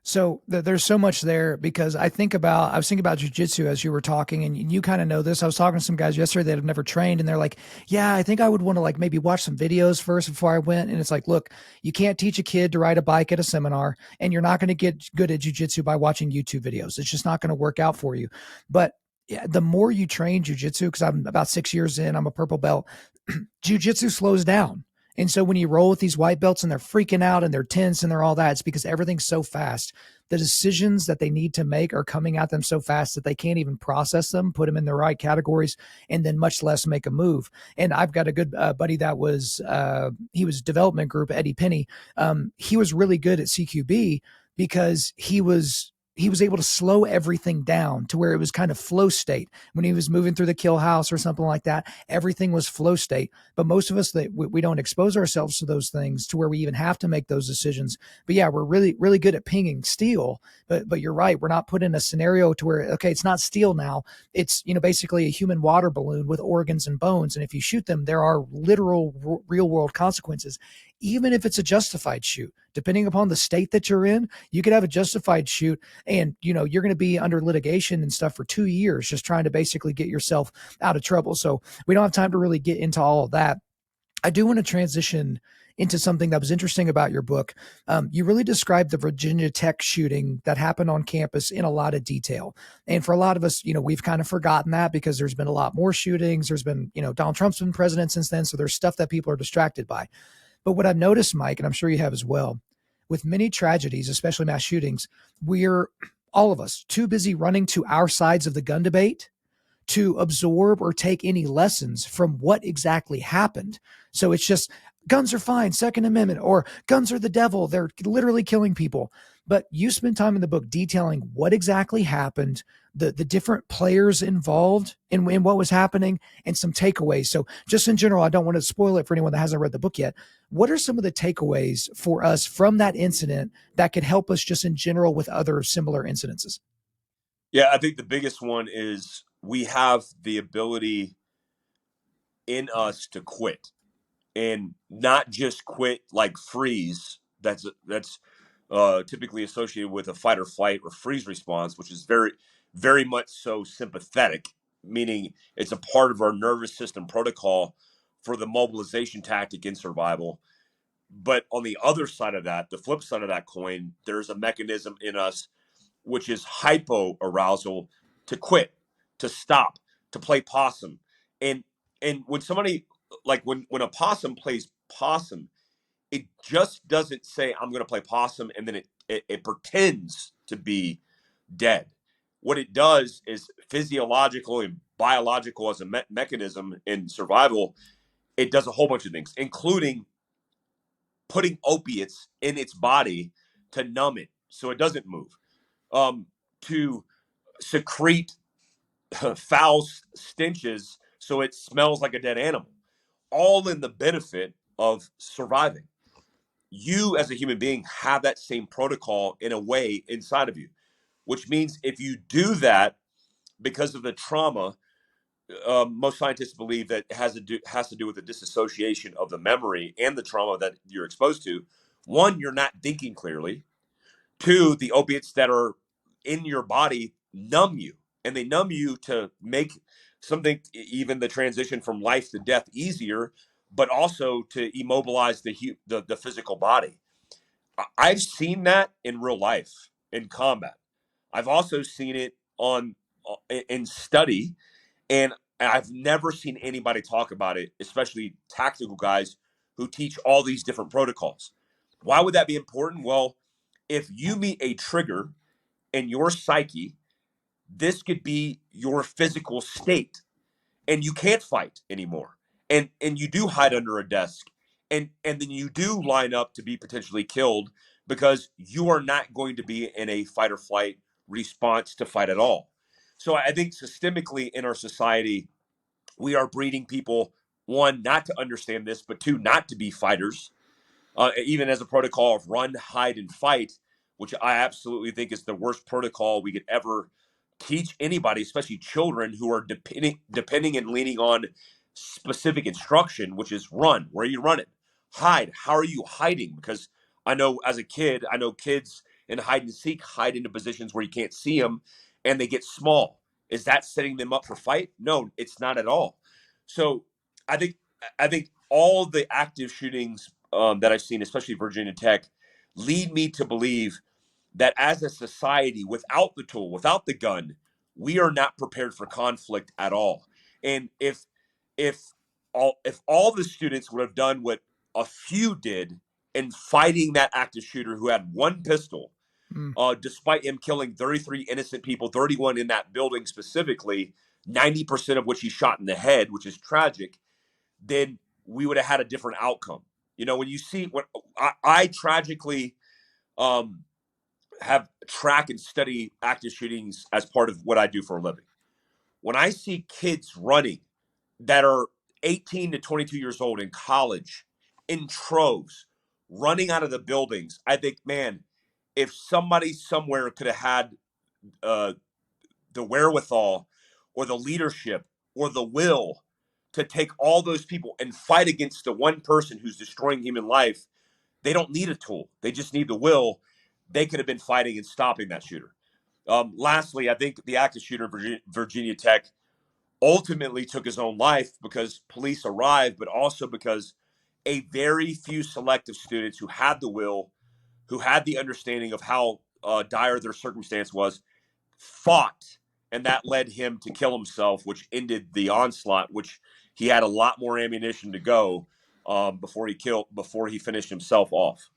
So there's so much there because I was thinking about jujitsu as you were talking, and you kind of know this. I was talking to some guys yesterday that have never trained, and they're like, "Yeah, I think I would want to like maybe watch some videos first before I went." And it's like, look, you can't teach a kid to ride a bike at a seminar, and you're not going to get good at jujitsu by watching YouTube videos. It's just not going to work out for you. But yeah, the more you train jujitsu, because I'm about 6 years in, I'm a purple belt. Jujitsu slows down. And so when you roll with these white belts and they're freaking out and they're tense and they're all that, it's because everything's so fast. The decisions that they need to make are coming at them so fast that they can't even process them, put them in the right categories, and then much less make a move. And I've got a good buddy that he was development group, Eddie Penny. He was really good at CQB because he was able to slow everything down to where it was kind of flow state. When he was moving through the kill house or something like that, everything was flow state. But most of us, that we don't expose ourselves to those things to where we even have to make those decisions. But yeah, we're really, really good at pinging steel. But you're right. We're not put in a scenario to where, okay, it's not steel now. It's, basically a human water balloon with organs and bones. And if you shoot them, there are literal real world consequences, even if it's a justified shoot. Depending upon the state that you're in, you could have a justified shoot and you're going to be under litigation and stuff for 2 years just trying to basically get yourself out of trouble. So we don't have time to really get into all of that. I do want to transition into something that was interesting about your book. You really described the Virginia Tech shooting that happened on campus in a lot of detail. And for a lot of us, we've kind of forgotten that because there's been a lot more shootings. There's been, Donald Trump's been president since then. So there's stuff that people are distracted by. But what I've noticed, Mike, and I'm sure you have as well, with many tragedies, especially mass shootings, we're all of us too busy running to our sides of the gun debate to absorb or take any lessons from what exactly happened. So it's just guns are fine, Second Amendment, or guns are the devil. They're literally killing people. But you spend time in the book detailing what exactly happened, the different players involved in what was happening, and some takeaways. So just in general, I don't want to spoil it for anyone that hasn't read the book yet. What are some of the takeaways for us from that incident that could help us just in general with other similar incidences? Yeah, I think the biggest one is we have the ability in us to quit, and not just quit like freeze. That's typically associated with a fight or flight or freeze response, which is very, very much so sympathetic, meaning it's a part of our nervous system protocol for the mobilization tactic in survival. But on the other side of that, the flip side of that coin, there's a mechanism in us which is hypo-arousal, to quit, to stop, to play possum. And when somebody, like when a possum plays possum, it just doesn't say I'm going to play possum and then it pretends to be dead. What it does is physiological and biological as a mechanism in survival. It does a whole bunch of things, including putting opiates in its body to numb it so it doesn't move, to secrete foul stenches so it smells like a dead animal, all in the benefit of surviving. You, as a human being, have that same protocol in a way inside of you. which means if you do that because of the trauma, most scientists believe that it has to do with the disassociation of the memory and the trauma that you're exposed to. One, you're not thinking clearly. Two, the opiates that are in your body numb you, and they numb you to make something, even the transition from life to death, easier, but also to immobilize the physical body. I've seen that in real life in combat. I've also seen it on in study, and I've never seen anybody talk about it, especially tactical guys who teach all these different protocols. Why would that be important? Well, if you meet a trigger in your psyche, this could be your physical state, and you can't fight anymore. And you do hide under a desk, and then you do line up to be potentially killed because you are not going to be in a fight or flight response to fight at all. So I think systemically in our society, we are breeding people, one, not to understand this, but two, not to be fighters, even as a protocol of run, hide, and fight, which I absolutely think is the worst protocol we could ever teach anybody, especially children who are depending and leaning on specific instruction, which is run. Where are you running? Hide. How are you hiding? Because I know as a kid, I know kids in hide and seek hide into positions where you can't see them, and they get small. Is that setting them up for fight? No, it's not at all. So I think I think all the active shootings that I've seen, especially Virginia Tech, lead me to believe that as a society, without the tool, without the gun, we are not prepared for conflict at all. And if if all the students would have done what a few did in fighting that active shooter who had one pistol, Mm. despite him killing 33 innocent people, 31 in that building specifically, 90% of which he shot in the head, which is tragic, then we would have had a different outcome. You know, when you see what I tragically um, have track and study active shootings as part of what I do for a living. When I see kids running that are 18 to 22 years old in college in troves running out of the buildings, I think, man, if somebody somewhere could have had uh, the wherewithal or the leadership or the will to take all those people and fight against the one person who's destroying human life, they don't need a tool. They just need the will. They could have been fighting and stopping that shooter. Lastly, I think the active shooter, Virginia Tech, ultimately took his own life because police arrived, but also because a very few selective students who had the will, who had the understanding of how dire their circumstance was, fought, and that led him to kill himself, which ended the onslaught. Which he had a lot more ammunition to go before he finished himself off.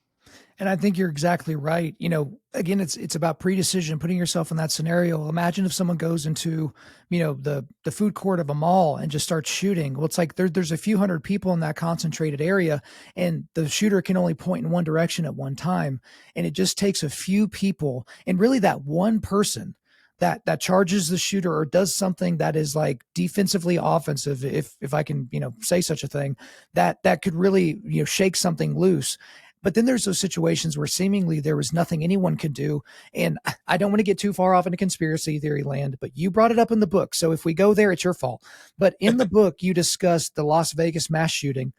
And I think you're exactly right. You know, again, it's about pre-decision, putting yourself in that scenario. Imagine if someone goes into, the food court of a mall and just starts shooting. Well, it's like there's a few hundred people in that concentrated area, and the shooter can only point in one direction at one time. And it just takes a few people, and really that one person that charges the shooter or does something that is like defensively offensive, if I can, say such a thing, that could really, shake something loose. But then there's those situations where seemingly there was nothing anyone could do. And I don't want to get too far off into conspiracy theory land, but you brought it up in the book. So if we go there, it's your fault. But in the book, you discussed the Las Vegas mass shooting,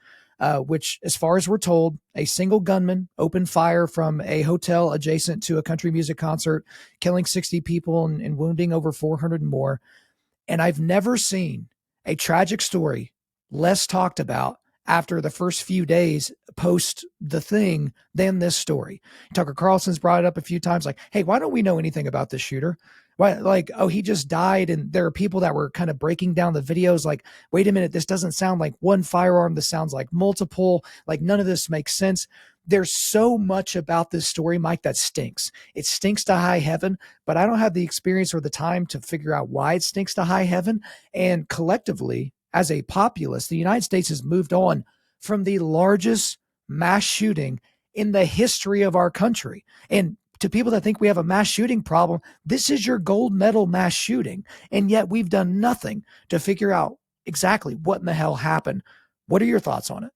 which, as far as we're told, a single gunman opened fire from a hotel adjacent to a country music concert, killing 60 people and wounding over 400 more. And I've never seen a tragic story less talked about after the first few days post the thing than this story. Tucker Carlson's brought it up a few times, like, hey, why don't we know anything about this shooter? Why, like, oh, he just died. And there are people that were kind of breaking down the videos, like, wait a minute, this doesn't sound like one firearm. This sounds like multiple. Like, none of this makes sense. There's so much about this story, Mike, that stinks. It stinks to high heaven, but I don't have the experience or the time to figure out why it stinks to high heaven. And collectively, as a populace, the United States has moved on from the largest mass shooting in the history of our country. And to people that think we have a mass shooting problem, this is your gold medal mass shooting. And yet we've done nothing to figure out exactly what in the hell happened. What are your thoughts on it?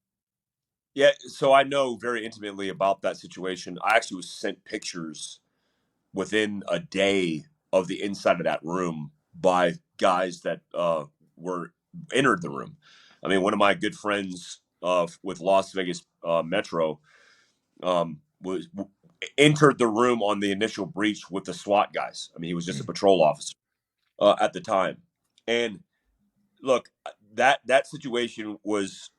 Yeah, so I know very intimately about that situation. I actually was sent pictures within a day of the inside of that room by guys that were entered the room. I mean, one of my good friends with Las Vegas Metro was entered the room on the initial breach with the SWAT guys. I mean, he was just a patrol officer at the time. And look, that situation was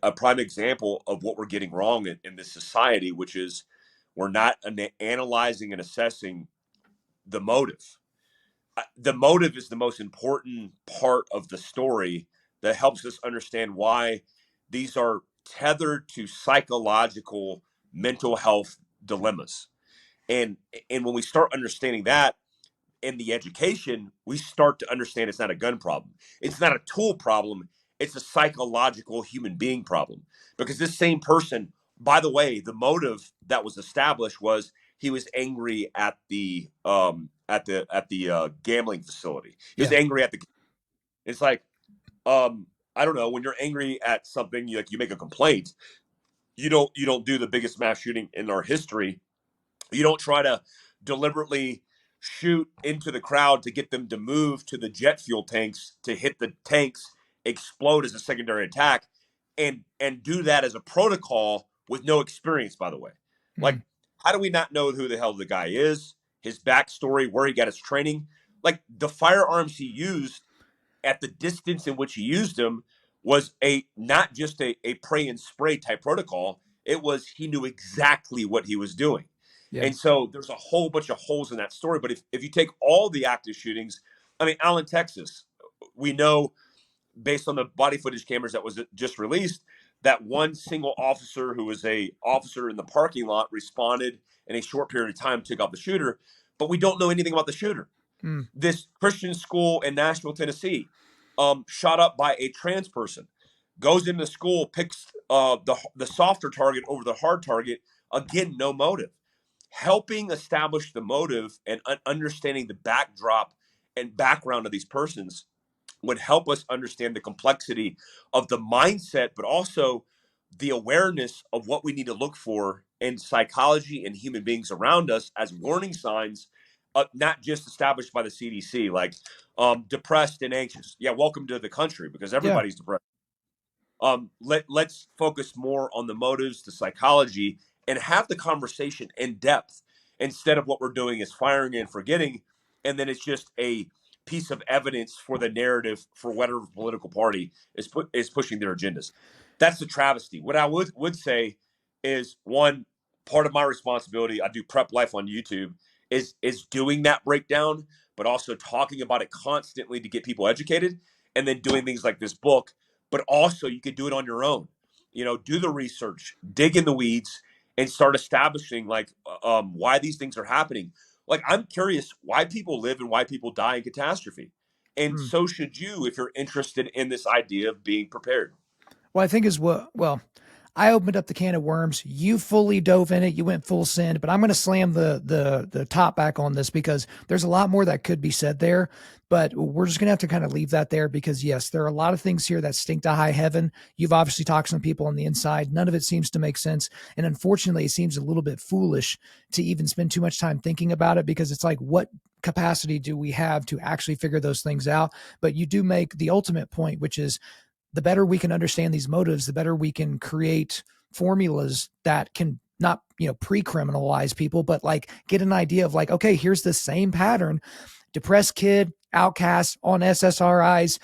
a prime example of what we're getting wrong in this society, which is we're not analyzing and assessing the motive. The motive is the most important part of the story that helps us understand why these are tethered to psychological mental health dilemmas. And and when we start understanding that in the education, we start to understand it's not a gun problem. It's not a tool problem. It's a psychological human being problem. Because this same person, by the way, the motive that was established was he was angry at the gambling facility. He was Yeah. angry at the. It's like I don't know, when you're angry at something, you make a complaint. You don't do the biggest mass shooting in our history. You don't try to deliberately shoot into the crowd to get them to move to the jet fuel tanks to hit the tanks, explode as a secondary attack, and do that as a protocol with no experience, by the way. Like, Mm. how do we not know who the hell the guy is, his backstory, where he got his training? Like, the firearms he used at the distance in which he used them was a not just a pray and spray type protocol. It was he knew exactly what he was doing. Yeah. And so there's a whole bunch of holes in that story. But if you take all the active shootings, I mean, Allen, Texas, we know based on the body footage cameras that was just released, that one single officer who was a officer in the parking lot responded in a short period of time, took out the shooter, but we don't know anything about the shooter. Mm. This Christian school in Nashville, Tennessee, shot up by a trans person, goes into the school, picks the softer target over the hard target. Again, no motive. Helping establish the motive and understanding the backdrop and background of these persons would help us understand the complexity of the mindset, but also the awareness of what we need to look for in psychology and human beings around us as warning signs, not just established by the CDC, like depressed and anxious. Yeah, welcome to the country because Yeah. everybody's depressed. Let's focus more on the motives, the psychology, and have the conversation in depth instead of what we're doing is firing and forgetting, and then it's just a piece of evidence for the narrative for whatever political party is pushing their agendas. That's the travesty. What I would say is one part of my responsibility. I do Prep Life on YouTube. Is doing that breakdown, but also talking about it constantly to get people educated, and then doing things like this book, but also you could do it on your own. Do the research, dig in the weeds, and start establishing like why these things are happening. Like, I'm curious why people live and why people die in catastrophe, and Mm. so should you if you're interested in this idea of being prepared. Well, I think is what, well, I opened up the can of worms. You fully dove in it. You went full send, but I'm going to slam the top back on this because there's a lot more that could be said there, but we're just going to have to kind of leave that there because yes, there are a lot of things here that stink to high heaven. You've obviously talked to some people on the inside. None of it seems to make sense. And unfortunately, it seems a little bit foolish to even spend too much time thinking about it because it's like, what capacity do we have to actually figure those things out? But you do make the ultimate point, which is the better we can understand these motives, the better we can create formulas that can not, pre-criminalize people, but like get an idea of like, okay, here's the same pattern. Depressed kid, outcast on SSRIs,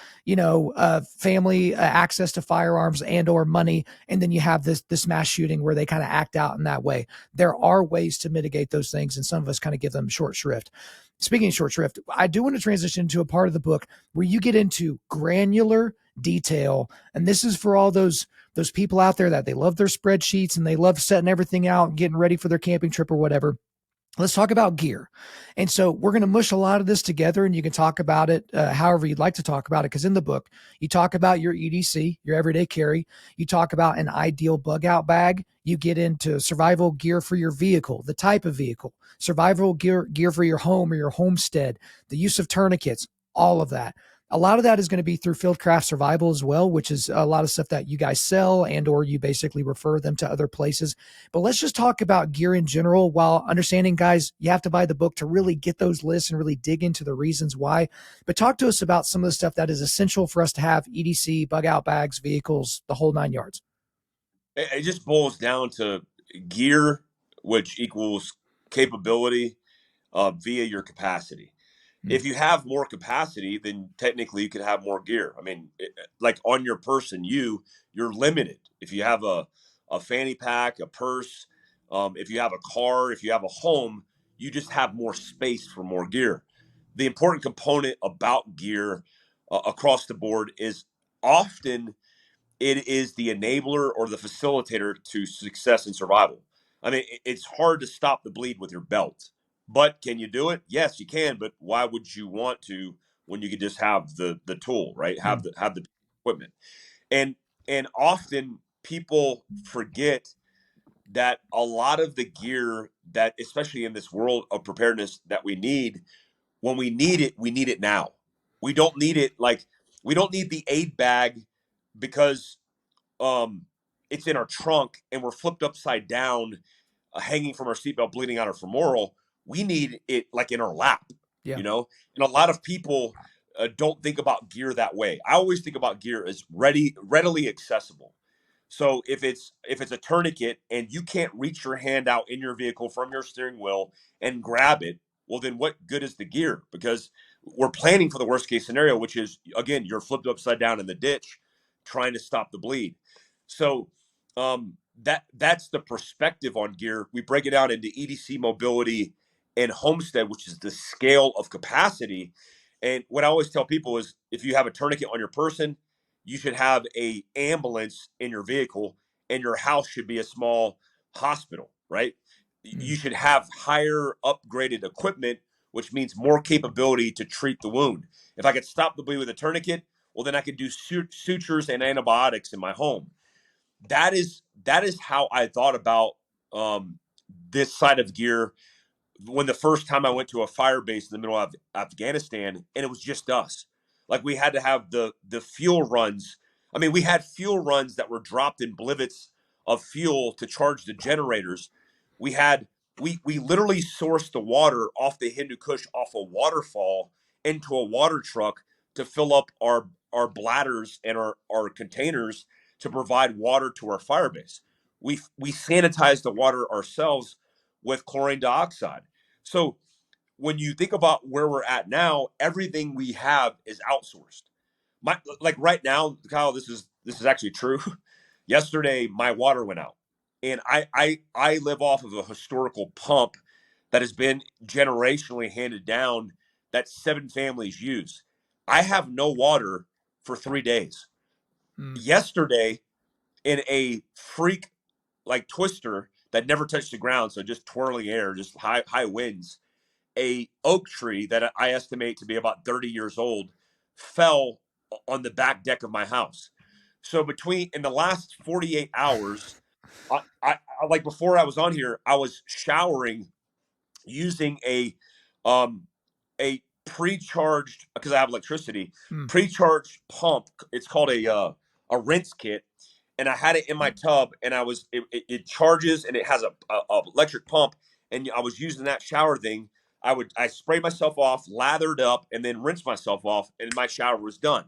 family access to firearms and or money. And then you have this mass shooting where they kind of act out in that way. There are ways to mitigate those things. And some of us kind of give them short shrift. Speaking of short shrift, I do want to transition to a part of the book where you get into granular detail. And this is for all those people out there that they love their spreadsheets and they love setting everything out and getting ready for their camping trip or whatever. Let's talk about gear. And so we're going to mush a lot of this together and you can talk about it however you'd like to talk about it. Because in the book, you talk about your EDC, your everyday carry. You talk about an ideal bug out bag. You get into survival gear for your vehicle, the type of vehicle, survival gear for your home or your homestead, the use of tourniquets, all of that. A lot of that is going to be through Fieldcraft Survival as well, which is a lot of stuff that you guys sell and or you basically refer them to other places. But let's just talk about gear in general, while understanding, guys, you have to buy the book to really get those lists and really dig into the reasons why. But talk to us about some of the stuff that is essential for us to have: EDC, bug out bags, vehicles, the whole nine yards. It just boils down to gear, which equals capability via your capacity. Mm, If you have more capacity, then technically you could have more gear. I mean, like on your person, you're limited. If you have a fanny pack, a purse, if you have a car, if you have a home, you just have more space for more gear. The important component about gear across the board is often it is the enabler or the facilitator to success and survival. I mean, it's hard to stop the bleed with your belt, but can you do it? Yes, you can. But why would you want to when you could just have the tool, right? mm, Have the equipment, and and often people forget that a lot of the gear that, especially in this world of preparedness, that we need, when we need it now. We don't need it like we don't need the aid bag because um, it's in our trunk and we're flipped upside down, hanging from our seatbelt, bleeding out our femoral. We need it like in our lap, yeah. you know. And a lot of people don't think about gear that way. I always think about gear as readily accessible. So if it's a tourniquet and you can't reach your hand out in your vehicle from your steering wheel and grab it, well then what good is the gear? Because we're planning for the worst case scenario, which is again you're flipped upside down in the ditch, trying to stop the bleed. So that's the perspective on gear. We break it down into EDC, mobility, and homestead, which is the scale of capacity. And what I always tell people is, if you have a tourniquet on your person, you should have a ambulance in your vehicle, and your house should be a small hospital, right? Mm. You should have higher upgraded equipment, which means more capability to treat the wound. If I could stop the bleed with a tourniquet, well, then I could do sutures and antibiotics in my home. That is how I thought about um, this side of gear when the first time I went to a fire base in the middle of Afghanistan, and it was just us. Like we had to have the fuel runs. I mean, we had fuel runs that were dropped in blivets of fuel to charge the generators. We had we literally sourced the water off the Hindu Kush off a waterfall into a water truck to fill up our bladders and our containers to provide water to our fire base. We sanitized the water ourselves with chlorine dioxide. So when you think about where we're at now, everything we have is outsourced. My like right now, Kyle, this is actually true. Yesterday, my water went out, and I live off of a historical pump that has been generationally handed down that seven families use. I have no water for 3 days. Mm. Yesterday, in a freak like twister that never touched the ground, so just twirling air, just high winds, a oak tree that I estimate to be about 30 years old fell on the back deck of my house. So between in the last 48 hours, like before I was on here, I was showering using um a pre-charged, because I have electricity, Mm. pre-charged pump. It's called a rinse kit, and I had it in my tub, and it charges, and it has a electric pump, and I was using that shower thing. I spray myself off, lathered up, and then rinse myself off, and my shower was done.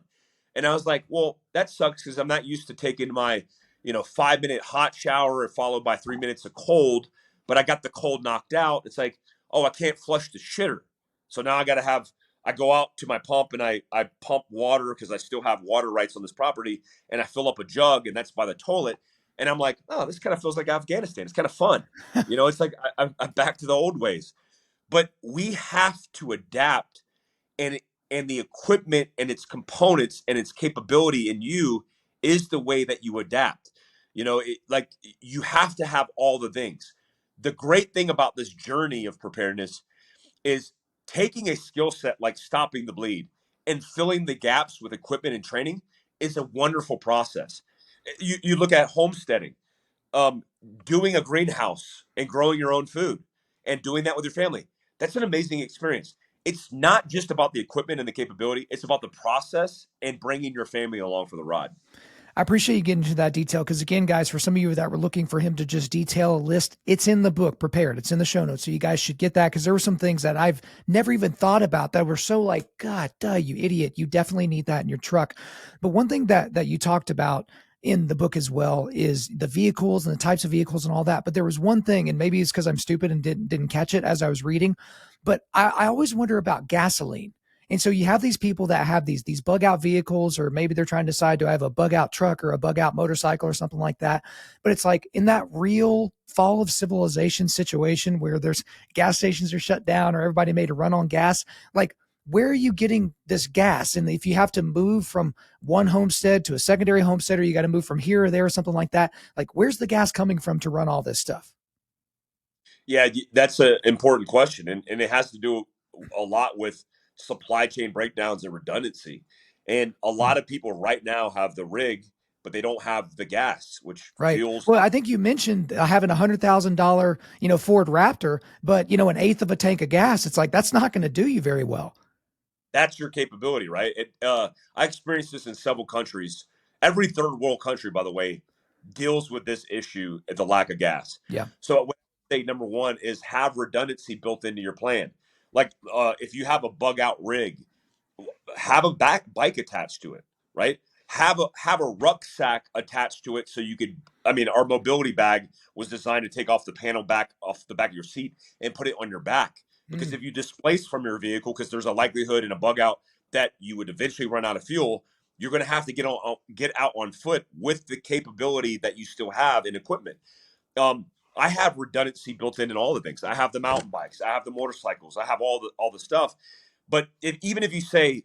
And I was like, well, that sucks because I'm not used to taking my 5 minute hot shower followed by 3 minutes of cold, but I got the cold knocked out. It's like, oh, I can't flush the shitter. So now I go out to my pump and I pump water because I still have water rights on this property, and I fill up a jug, and that's by the toilet. And I'm like, oh, this kind of feels like Afghanistan. It's kind of fun. It's like I'm back to the old ways. But we have to adapt, and and the equipment and its components and its capability in you is the way that you adapt. Like you have to have all the things. The great thing about this journey of preparedness is taking a skill set like stopping the bleed and filling the gaps with equipment and training is a wonderful process. You look at homesteading, um, doing a greenhouse and growing your own food and doing that with your family. That's an amazing experience. it's not just about the equipment and the capability. It's about the process and bringing your family along for the ride. I appreciate you getting into that detail because, again, guys, for some of you that were looking for him to just detail a list, it's in the book prepared. It's in the show notes. So you guys should get that because there were some things that I've never even thought about that were so like, God, duh, you idiot. You definitely need that in your truck. But one thing that you talked about in the book as well is the vehicles and the types of vehicles and all that. But there was one thing, and maybe it's because I'm stupid and didn't catch it as I was reading, but I always wonder about gasoline. And so you have these people that have these bug out vehicles, or maybe they're trying to decide, do I have a bug out truck or a bug out motorcycle or something like that? But it's like in that real fall of civilization situation where there's gas stations are shut down or everybody made a run on gas, like where are you getting this gas? And if you have to move from one homestead to a secondary homestead, or you got to move from here or there or something like that, like where's the gas coming from to run all this stuff? Yeah, that's an important question, and it has to do a lot with supply chain breakdowns and redundancy. And a Hmm. lot of people right now have the rig, but they don't have the gas, which Right. fuels. Well, I think you mentioned having $100,000, Ford Raptor, but an eighth of a tank of gas. It's like that's not going to do you very well. That's your capability, right? I experienced this in several countries. Every third world country, by the way, deals with this issue, the lack of gas. Yeah. So, what I say number one is have redundancy built into your plan. Like if you have a bug out rig, have a back bike attached to it, right? Have a rucksack attached to it so you could. I mean, our mobility bag was designed to take off the panel back off the back of your seat and put it on your back. Because Mm. if you displace from your vehicle, because there's a likelihood in a bug out that you would eventually run out of fuel, you're going to have to get out on foot with the capability that you still have in equipment. Um, I have redundancy built in all the things. I have the mountain bikes, I have the motorcycles, I have all the stuff. But even if you say,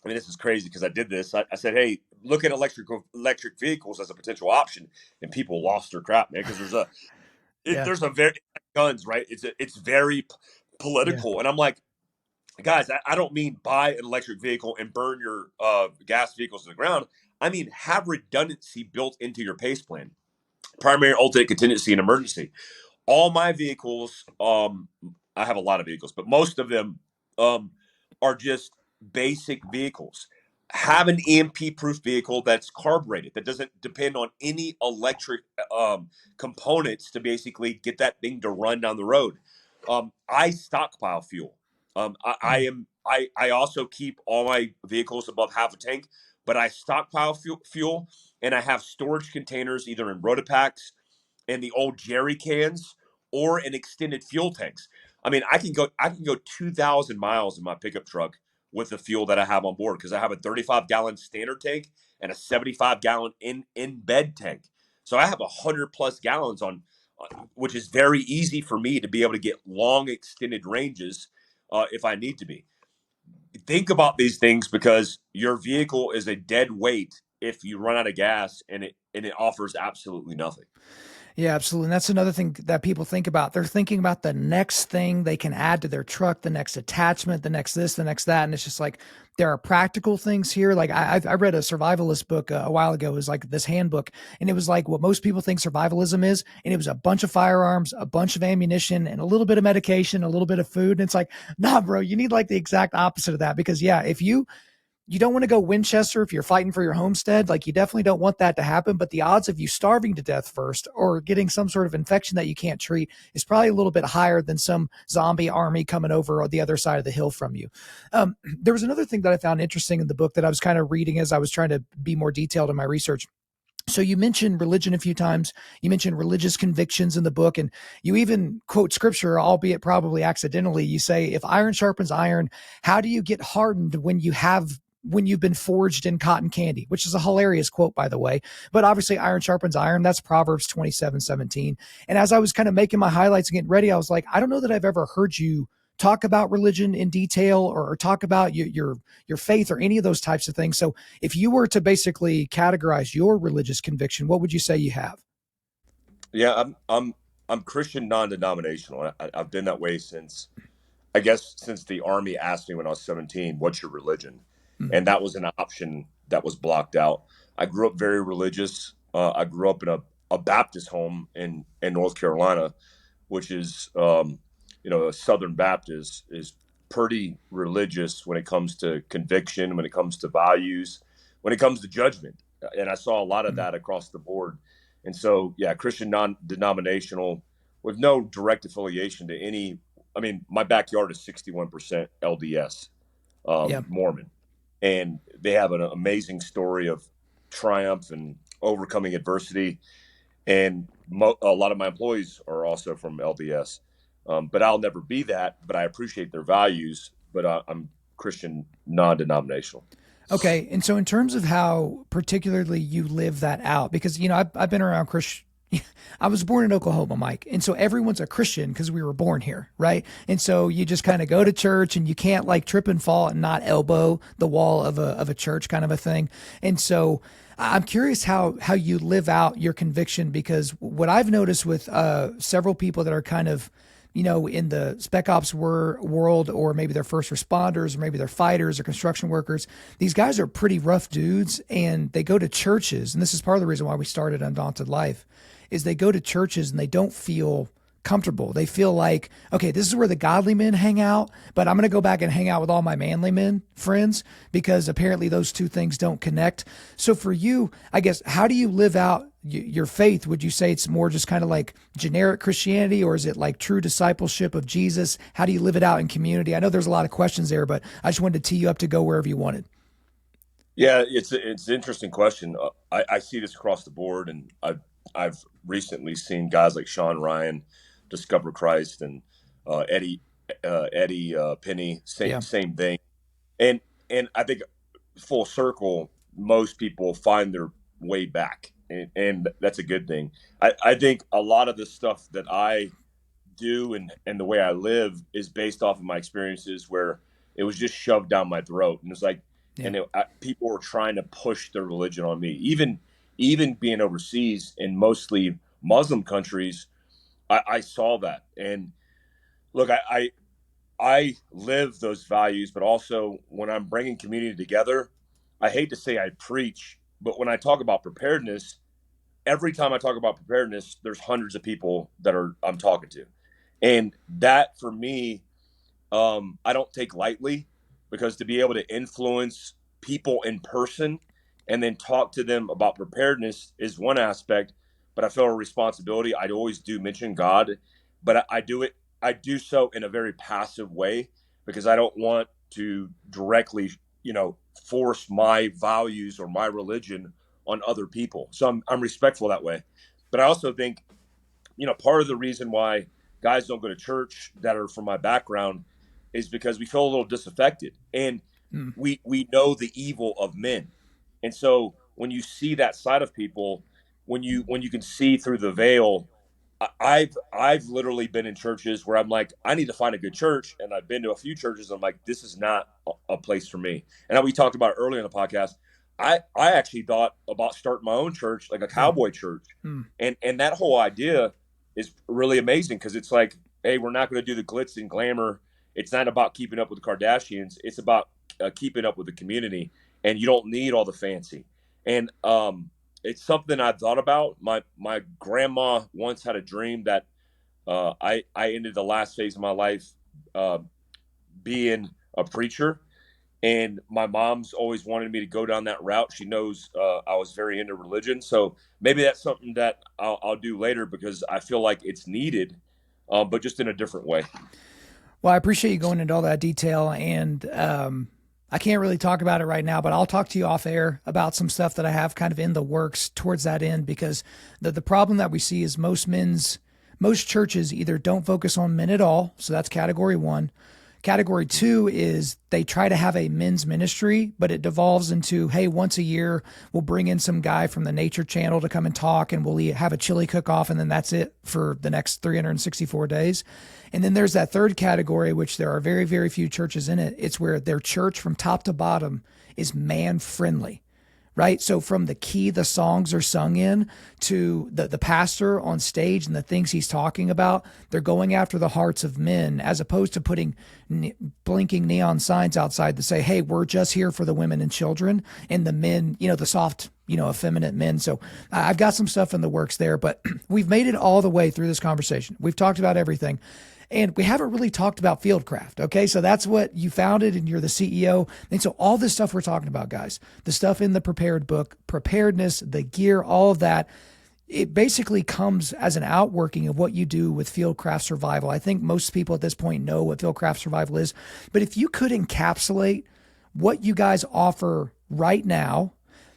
I mean, this is crazy because I did this. I said, "Hey, look at electric vehicles as a potential option," and people lost their crap, man, because Yeah. there's a very guns, right? It's very Yeah. political, and I'm like, guys, I don't mean buy an electric vehicle and burn your gas vehicles to the ground. I mean have redundancy built into your pace plan, primary, alternate, contingency, and emergency. All my vehicles, I have a lot of vehicles, but most of them um, are just basic vehicles. Have an EMP proof vehicle that's carbureted, that doesn't depend on any electric components to basically get that thing to run down the road. I stockpile fuel. I Mm. am I also keep all my vehicles above half a tank, but I stockpile fuel, and I have storage containers either in Rotapacks and the old jerry cans or in extended fuel tanks. I mean, I can go 2,000 miles in my pickup truck with the fuel that I have on board because I have a 35-gallon standard tank and a 75-gallon in bed tank. So I have 100+ gallons which is very easy for me to be able to get long extended ranges if I need to be. Think about these things because your vehicle is a dead weight if you run out of gas and it offers absolutely nothing. Yeah, absolutely. And that's another thing that people think about. They're thinking about the next thing they can add to their truck, the next attachment, the next this, the next that. And it's just like there are practical things here. Like I read a survivalist book a while ago. It was like this handbook, and it was like what most people think survivalism is. And it was a bunch of firearms, a bunch of ammunition, and a little bit of medication, a little bit of food. And it's like, nah, bro, you need like the exact opposite of that. Because yeah, if you don't want to go Winchester if you're fighting for your homestead. Like you definitely don't want that to happen. But the odds of you starving to death first or getting some sort of infection that you can't treat is probably a little bit higher than some zombie army coming over on the other side of the hill from you. There was another thing that I found interesting in the book that I was kind of reading as I was trying to be more detailed in my research. So you mentioned religion a few times. You mentioned religious convictions in the book, and you even quote scripture, albeit probably accidentally. You say, "If iron sharpens iron, how do you get hardened when you've been forged in cotton candy?" Which is a hilarious quote, by the way. But obviously, iron sharpens iron. That's Proverbs 27:17. And as I was kind of making my highlights and getting ready, I was like, I don't know that I've ever heard you talk about religion in detail or talk about your faith or any of those types of things. So if you were to basically categorize your religious conviction, what would you say you have? Yeah, I'm Christian non-denominational. I've been that way since, I guess, since the Army asked me when I was 17, "What's your religion?" Mm. And that was an option that was blocked out. I grew up very religious. I grew up in a Baptist home in North Carolina, which is a Southern Baptist is pretty religious when it comes to conviction, when it comes to values, when it comes to judgment. And I saw a lot of Mm. that across the board. And so, yeah, Christian non-denominational with no direct affiliation to any. I mean, my backyard is 61% LDS, Yeah. Mormon, and they have an amazing story of triumph and overcoming adversity. And a lot of my employees are also from LDS, but I'll never be that. But I appreciate their values. But I'm Christian non-denominational. Okay. And so, in terms of how particularly you live that out, because, I've been around Christian. I was born in Oklahoma, Mike. And so everyone's a Christian because we were born here, right? And so you just kind of go to church and you can't like trip and fall and not elbow the wall of a church kind of a thing. And so I'm curious how you live out your conviction, because what I've noticed with several people that are kind of in the spec ops world, or maybe they're first responders, or maybe they're fighters or construction workers, these guys are pretty rough dudes, and they go to churches. And this is part of the reason why we started Undaunted.Life, is they go to churches and they don't feel comfortable. They feel like, okay, this is where the godly men hang out, but I'm going to go back and hang out with all my manly men friends, because apparently those two things don't connect. So for you, I guess, how do you live out your faith? Would you say it's more just kind of like generic Christianity, or is it like true discipleship of Jesus? How do you live it out in community? I know there's a lot of questions there, but I just wanted to tee you up to go wherever you wanted. Yeah, it's an interesting question. I see this across the board, and I've recently seen guys like Sean Ryan discover Christ, and Eddie Penny, Yeah. same thing. And I think full circle, most people find their way back, and that's a good thing. I think a lot of the stuff that I do and the way I live is based off of my experiences where it was just shoved down my throat, and it's like, Yeah. people were trying to push their religion on me. Even being overseas in mostly Muslim countries, I saw that. And look, I live those values, but also when I'm bringing community together, I hate to say I preach, but when I talk about preparedness, every time I talk about preparedness, there's hundreds of people that I'm talking to. And that for me, I don't take lightly, because to be able to influence people in person and then talk to them about preparedness is one aspect, but I feel a responsibility. I always do mention God, but I do it. I do so in a very passive way, because I don't want to directly, force my values or my religion on other people. So I'm respectful that way. But I also think, part of the reason why guys don't go to church that are from my background is because we feel a little disaffected, and Mm. we know the evil of men. And so when you see that side of people, when you can see through the veil, I've literally been in churches where I'm like, I need to find a good church, and I've been to a few churches. I'm like, this is not a place for me. And we talked about earlier in the podcast. I actually thought about starting my own church, like a Yeah. cowboy church, Mm. and that whole idea is really amazing, because it's like, hey, we're not going to do the glitz and glamour. It's not about keeping up with the Kardashians. It's about keeping up with the community, and you don't need all the fancy. And it's something I thought about. My grandma once had a dream that I ended the last phase of my life uh, being a preacher, and my mom's always wanted me to go down that route. She knows I was very into religion, so maybe that's something that I'll do later, because I feel like it's needed, but just in a different way. Well, I appreciate you going into all that detail, and I can't really talk about it right now, but I'll talk to you off air about some stuff that I have kind of in the works towards that end, because the problem that we see is most churches either don't focus on men at all, so that's category one. Category two is they try to have a men's ministry, but it devolves into, hey, once a year, we'll bring in some guy from the Nature Channel to come and talk, and we'll have a chili cook off, and then that's it for the next 364 days. And then there's that third category, which there are very, very few churches in it. It's where their church from top to bottom is man friendly. Right. So from the key the songs are sung in to the pastor on stage and the things he's talking about, they're going after the hearts of men, as opposed to putting blinking neon signs outside to say, hey, we're just here for the women and children, and the men, the soft, effeminate men. So I've got some stuff in the works there, but we've made it all the way through this conversation. We've talked about everything. And we haven't really talked about Fieldcraft. Okay. So that's what you founded and you're the CEO. And so all this stuff we're talking about, guys, the stuff in the prepared book, preparedness, the gear, all of that, it basically comes as an outworking of what you do with Fieldcraft Survival. I think most people at this point know what Fieldcraft Survival is. But if you could encapsulate what you guys offer right now,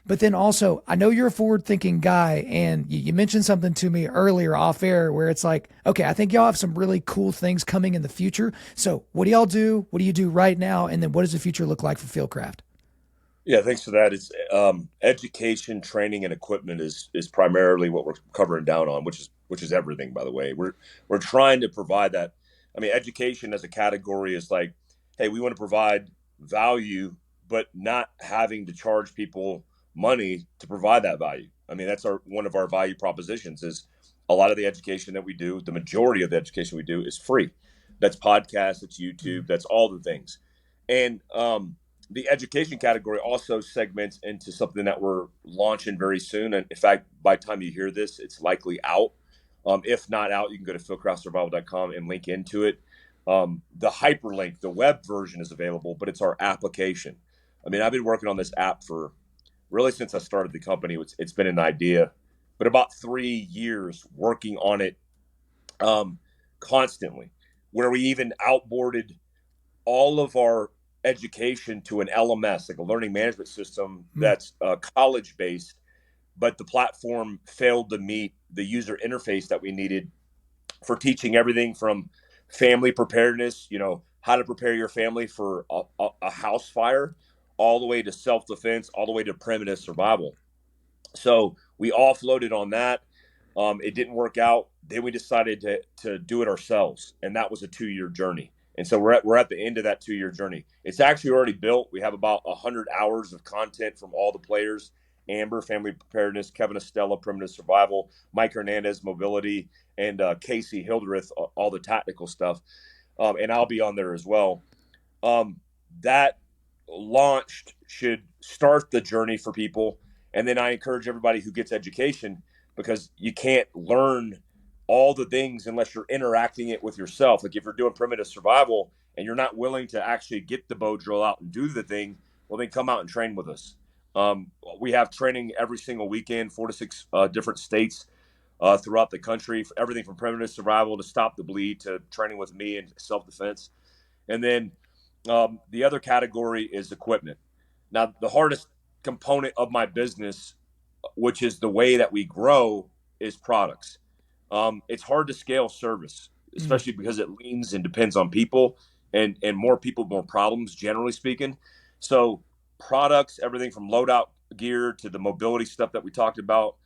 but then also, I know you're a forward thinking guy, and you mentioned something to me earlier off air where it's like, okay, I think y'all have some really cool things coming in the future. So, what do y'all do? What do you do right now? And then, what does the future look like for Fieldcraft? Yeah, thanks for that. It's education, training, and equipment is primarily what we're covering down on, which is everything. By the way, we're trying to provide that. I mean, education as a category is like, hey, we want to provide value, but not having to charge people money to provide that value. I mean, that's our one of our value propositions. Is a lot of the education that we do, the majority of the education we do is free. That's podcasts, it's YouTube, that's all the things, and the education category also segments into something that we're launching very soon. And in fact, by the time you hear this, it's likely out. If not out, you can go to fieldcraftsurvival.com and link into it. The hyperlink, the web version is available, but it's our application. I mean, I've been working on this app for really since I started the company. It's been an idea, but about 3 years working on it um, constantly, where we even outboarded all of our education to an LMS, like a learning management system Mm, that's college based, but the platform failed to meet the user interface that we needed for teaching everything from family preparedness, how to prepare your family for a house fire, all the way to self defense, all the way to primitive survival. So we offloaded on that. It didn't work out. Then we decided to do it ourselves, and that was a 2 year journey. And so we're at the end of that 2 year journey. It's actually already built. We have about 100 hours of content from all the players: Amber, Family Preparedness; Kevin Estella, Primitive Survival; Mike Hernandez, Mobility; and Casey Hildreth, all the tactical stuff. And I'll be on there as well. That launched should start the journey for people. And then I encourage everybody who gets education, because you can't learn all the things unless you're interacting it with yourself. Like if you're doing primitive survival and you're not willing to actually get the bow drill out and do the thing, well, then come out and train with us. Um, we have training every single weekend, 4 to 6 different states throughout the country, everything from primitive survival to stop the bleed to training with me and self defense. And then the other category is equipment. Now, the hardest component of my business, which is the way that we grow, is products. It's hard to scale service, mm. especially because it leans and depends on people, and more people, more problems, generally speaking. So, products, everything from loadout gear to the mobility stuff that we talked about,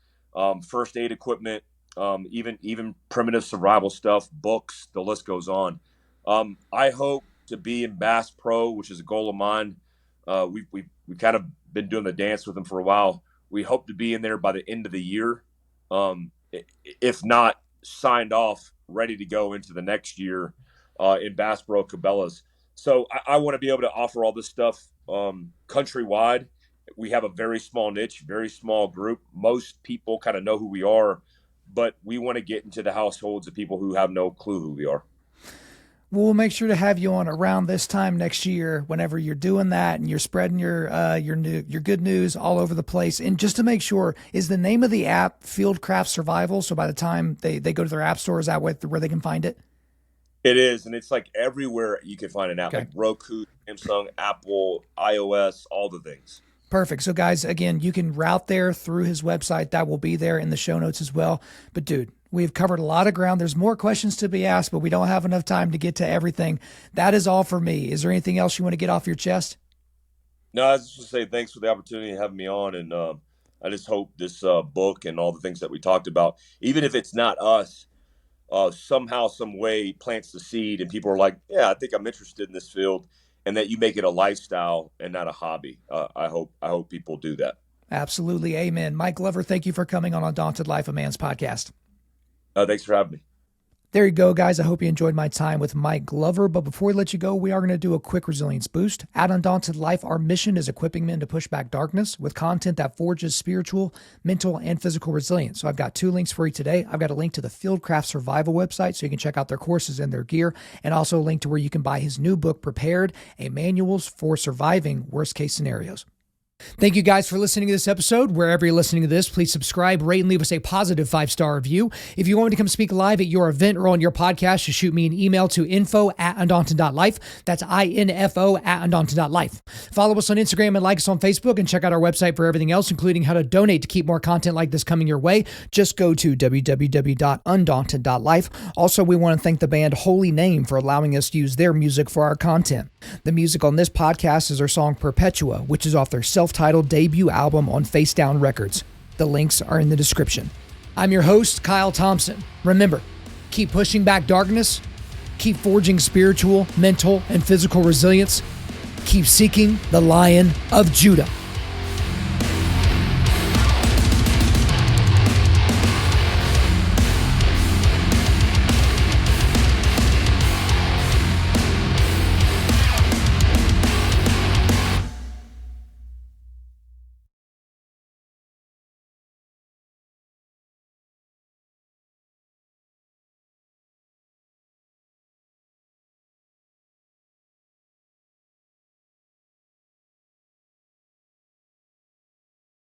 first aid equipment, even primitive survival stuff, books, the list goes on. I hope to be in Bass Pro, which is a goal of mine. We kind of been doing the dance with them for a while. We hope to be in there by the end of the year, if not signed off, ready to go into the next year in Bass Pro Cabela's. So I want to be able to offer all this stuff countrywide. We have a very small niche, very small group. Most people kind of know who we are, but we want to get into the households of people who have no clue who we are. We'll make sure to have you on around this time next year, whenever you're doing that and you're spreading your good news all over the place. And just to make sure, is the name of the app Fieldcraft Survival? So by the time they go to their app store, is that where they can find it? It is, and it's like everywhere you can find an app, Okay. like Roku, Samsung, Apple, iOS, all the things. Perfect. So, guys, again, you can route there through his website. That will be there in the show notes as well. But, dude, we've covered a lot of ground. There's more questions to be asked, but we don't have enough time to get to everything. That is all for me. Is there anything else you want to get off your chest? No, I was just to say thanks for the opportunity of having me on, and I just hope this book and all the things that we talked about, even if it's not us, somehow, some way, plants the seed, and people are like, "Yeah, I think I'm interested in this field," and that you make it a lifestyle and not a hobby. I hope people do that. Absolutely. Amen. Mike Glover, thank you for coming on Undaunted Life, a Man's podcast. Thanks for having me. There you go, guys. I hope you enjoyed my time with Mike Glover. But before we let you go, we are going to do a quick resilience boost. At Undaunted.Life, our mission is equipping men to push back darkness with content that forges spiritual, mental, and physical resilience. So I've got 2 links for you today. I've got a link to the Fieldcraft Survival website so you can check out their courses and their gear, and also a link to where you can buy his new book, Prepared, a manuals for surviving worst case scenarios. Thank you guys for listening to this episode. Wherever you're listening to this, please subscribe, rate, and leave us a positive 5-star review. If you want me to come speak live at your event or on your podcast, just shoot me an email to info@undaunted.life. That's info@undaunted.life. Follow us on Instagram and like us on Facebook, and check out our website for everything else, including how to donate to keep more content like this coming your way. Just go to www.undaunted.life. Also, we want to thank the band Holy Name for allowing us to use their music for our content. The music on this podcast is their song Perpetua, which is off their self-titled debut album on Face Down Records. The links are in the description. I'm your host, Kyle Thompson. Remember, keep pushing back darkness, keep forging spiritual, mental, and physical resilience, keep seeking the Lion of Judah.